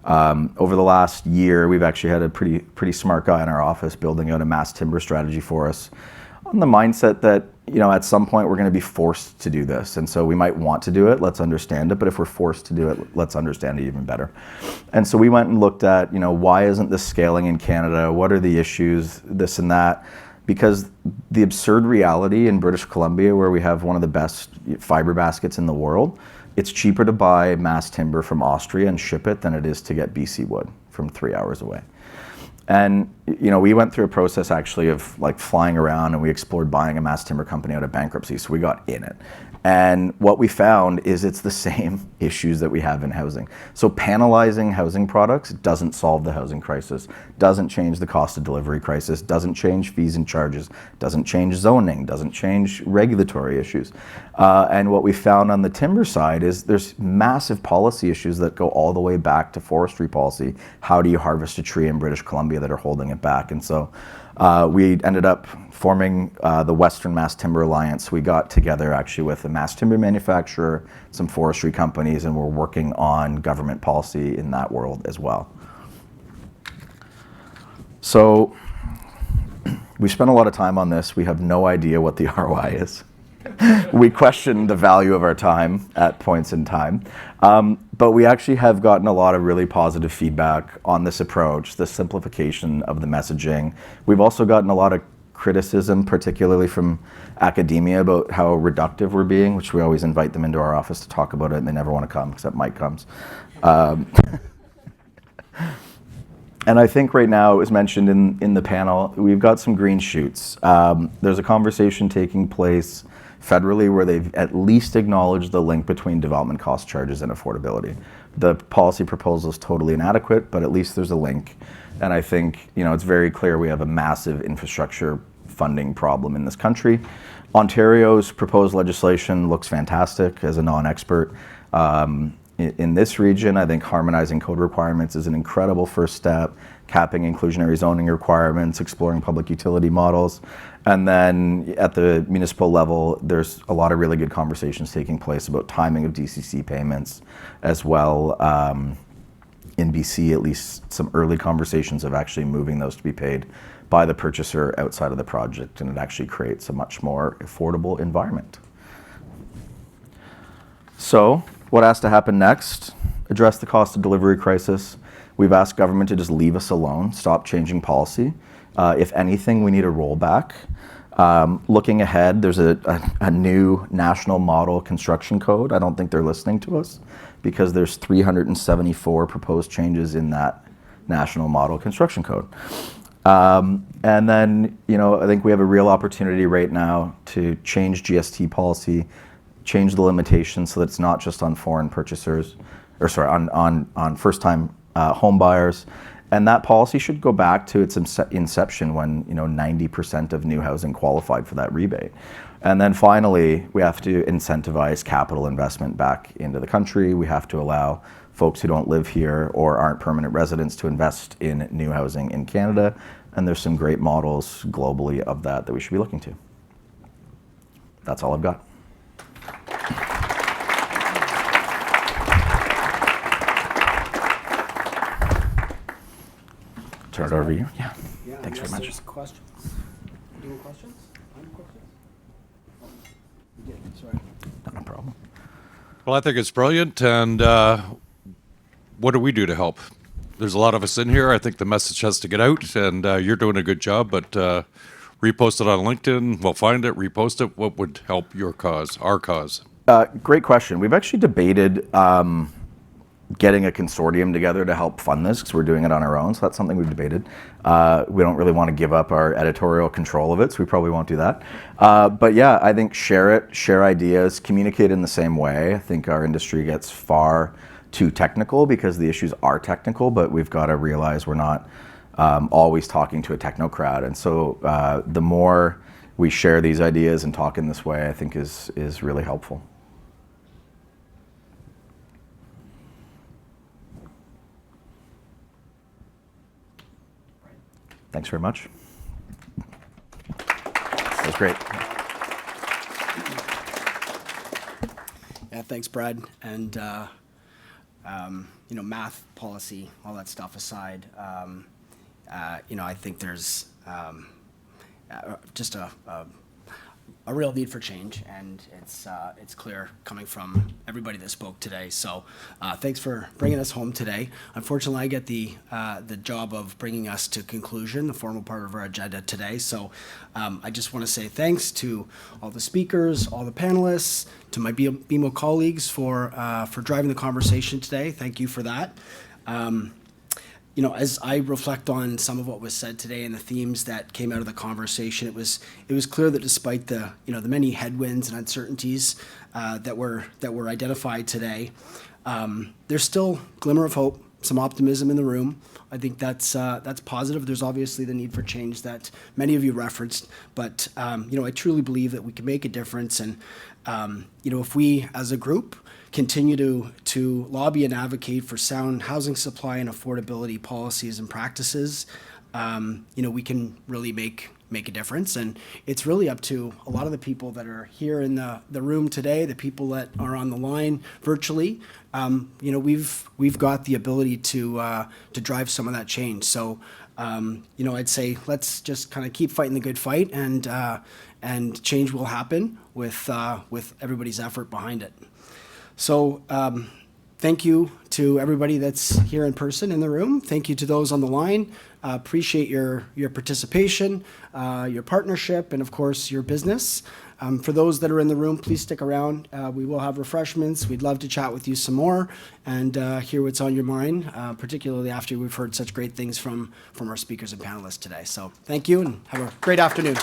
Over the last year, we've actually had a pretty smart guy in our office building out a mass timber strategy for us, on the mindset that at some point we're going to be forced to do this, and so we might want to do it. Let's understand it, but if we're forced to do it, let's understand it even better. And so we went and looked at why isn't this scaling in Canada? What are the issues? This and that. Because the absurd reality in British Columbia, where we have one of the best fiber baskets in the world, it's cheaper to buy mass timber from Austria and ship it than it is to get BC wood from 3 hours away. And we went through a process actually of like flying around, and we explored buying a mass timber company out of bankruptcy, so we got in it. And what we found is it's the same issues that we have in housing. So panelizing housing products doesn't solve the housing crisis, doesn't change the cost of delivery crisis, doesn't change fees and charges, doesn't change zoning, doesn't change regulatory issues. And what we found on the timber side is there's massive policy issues that go all the way back to forestry policy. How do you harvest a tree in British Columbia that are holding it back? And so we ended up forming the Western Mass Timber Alliance. We got together actually with a mass timber manufacturer, some forestry companies, and we're working on government policy in that world as well. So we spent a lot of time on this. We have no idea what the ROI is. we question the value of our time at points in time. But we actually have gotten a lot of really positive feedback on this approach, the simplification of the messaging. We've also gotten a lot of criticism, particularly from academia, about how reductive we're being, which we always invite them into our office to talk about it, and they never want to come, except Mike comes. And I think right now, it was mentioned in the panel, we've got some green shoots. There's a conversation taking place federally where they've at least acknowledged the link between development cost charges and affordability. The policy proposal is totally inadequate, but at least there's a link. And I think, you know, it's very clear we have a massive infrastructure funding problem in this country. Ontario's proposed legislation looks fantastic as a non-expert. In this region, I think harmonizing code requirements is an incredible first step, capping inclusionary zoning requirements, exploring public utility models. And then at the municipal level, there's a lot of really good conversations taking place about timing of DCC payments as well. In BC, at least some early conversations of actually moving those to be paid by the purchaser outside of the project, and it actually creates a much more affordable environment. So, what has to happen next? Address the cost of delivery crisis. We've asked government to just leave us alone, stop changing policy. If anything, we need a rollback. Looking ahead, there's a new national model construction code. I don't think they're listening to us because there's 374 proposed changes in that national model construction code. And then, you know, I think we have a real opportunity right now to change GST policy, change the limitations so that it's not just on foreign purchasers, or sorry, on first-time home buyers. And that policy should go back to its inception when, you know, 90% of new housing qualified for that rebate. And then finally, we have to incentivize capital investment back into the country. We have to allow folks who don't live here or aren't permanent residents to invest in new housing in Canada. And there's some great models globally of that we should be looking to. That's all I've got. Turn it over to you. Yeah. Thanks very much. Questions? Any questions? Sorry. No problem. Well, I think it's brilliant, and what do we do to help? There's a lot of us in here. I think the message has to get out, and you're doing a good job, but repost it on LinkedIn. We'll find it, repost it. What would help your cause, our cause? Great question. We've actually debated getting a consortium together to help fund this because we're doing it on our own. So that's something we've debated. We don't really want to give up our editorial control of it, so we probably won't do that. But yeah, I think share it, share ideas, communicate in the same way. I think our industry gets far too technical because the issues are technical, but we've got to realize we're not always talking to a technocrat. And so the more we share these ideas and talk in this way, I think is really helpful. Thanks very much. That was great. Yeah, thanks, Brad. And you know, math, policy, all that stuff aside, you know, I think there's just a real need for change, and it's clear coming from everybody that spoke today. So thanks for bringing us home today. Unfortunately, I get the job of bringing us to conclusion, the formal part of our agenda today. So I just want to say thanks to all the speakers, all the panelists, to my BMO colleagues for driving the conversation today. Thank you for that. You know, as I reflect on some of what was said today and the themes that came out of the conversation, it was clear that despite the many headwinds and uncertainties that were identified today, there's still glimmer of hope, some optimism in the room. I think that's positive. There's obviously the need for change that many of you referenced, but you know, I truly believe that we can make a difference. And you know, if we as a group continue to lobby and advocate for sound housing supply and affordability policies and practices, you know, we can really make make a difference. And it's really up to a lot of the people that are here in the room today, the people that are on the line virtually. You know, we've got the ability to drive some of that change. So, you know, I'd say let's just kind of keep fighting the good fight, and change will happen with everybody's effort behind it. So, thank you to everybody that's here in person in the room. Thank you to those on the line. Appreciate your participation, your partnership, and of course your business. For those that are in the room, please stick around. We will have refreshments. We'd love to chat with you some more and hear what's on your mind, particularly after we've heard such great things from our speakers and panelists today. So thank you and have a great afternoon.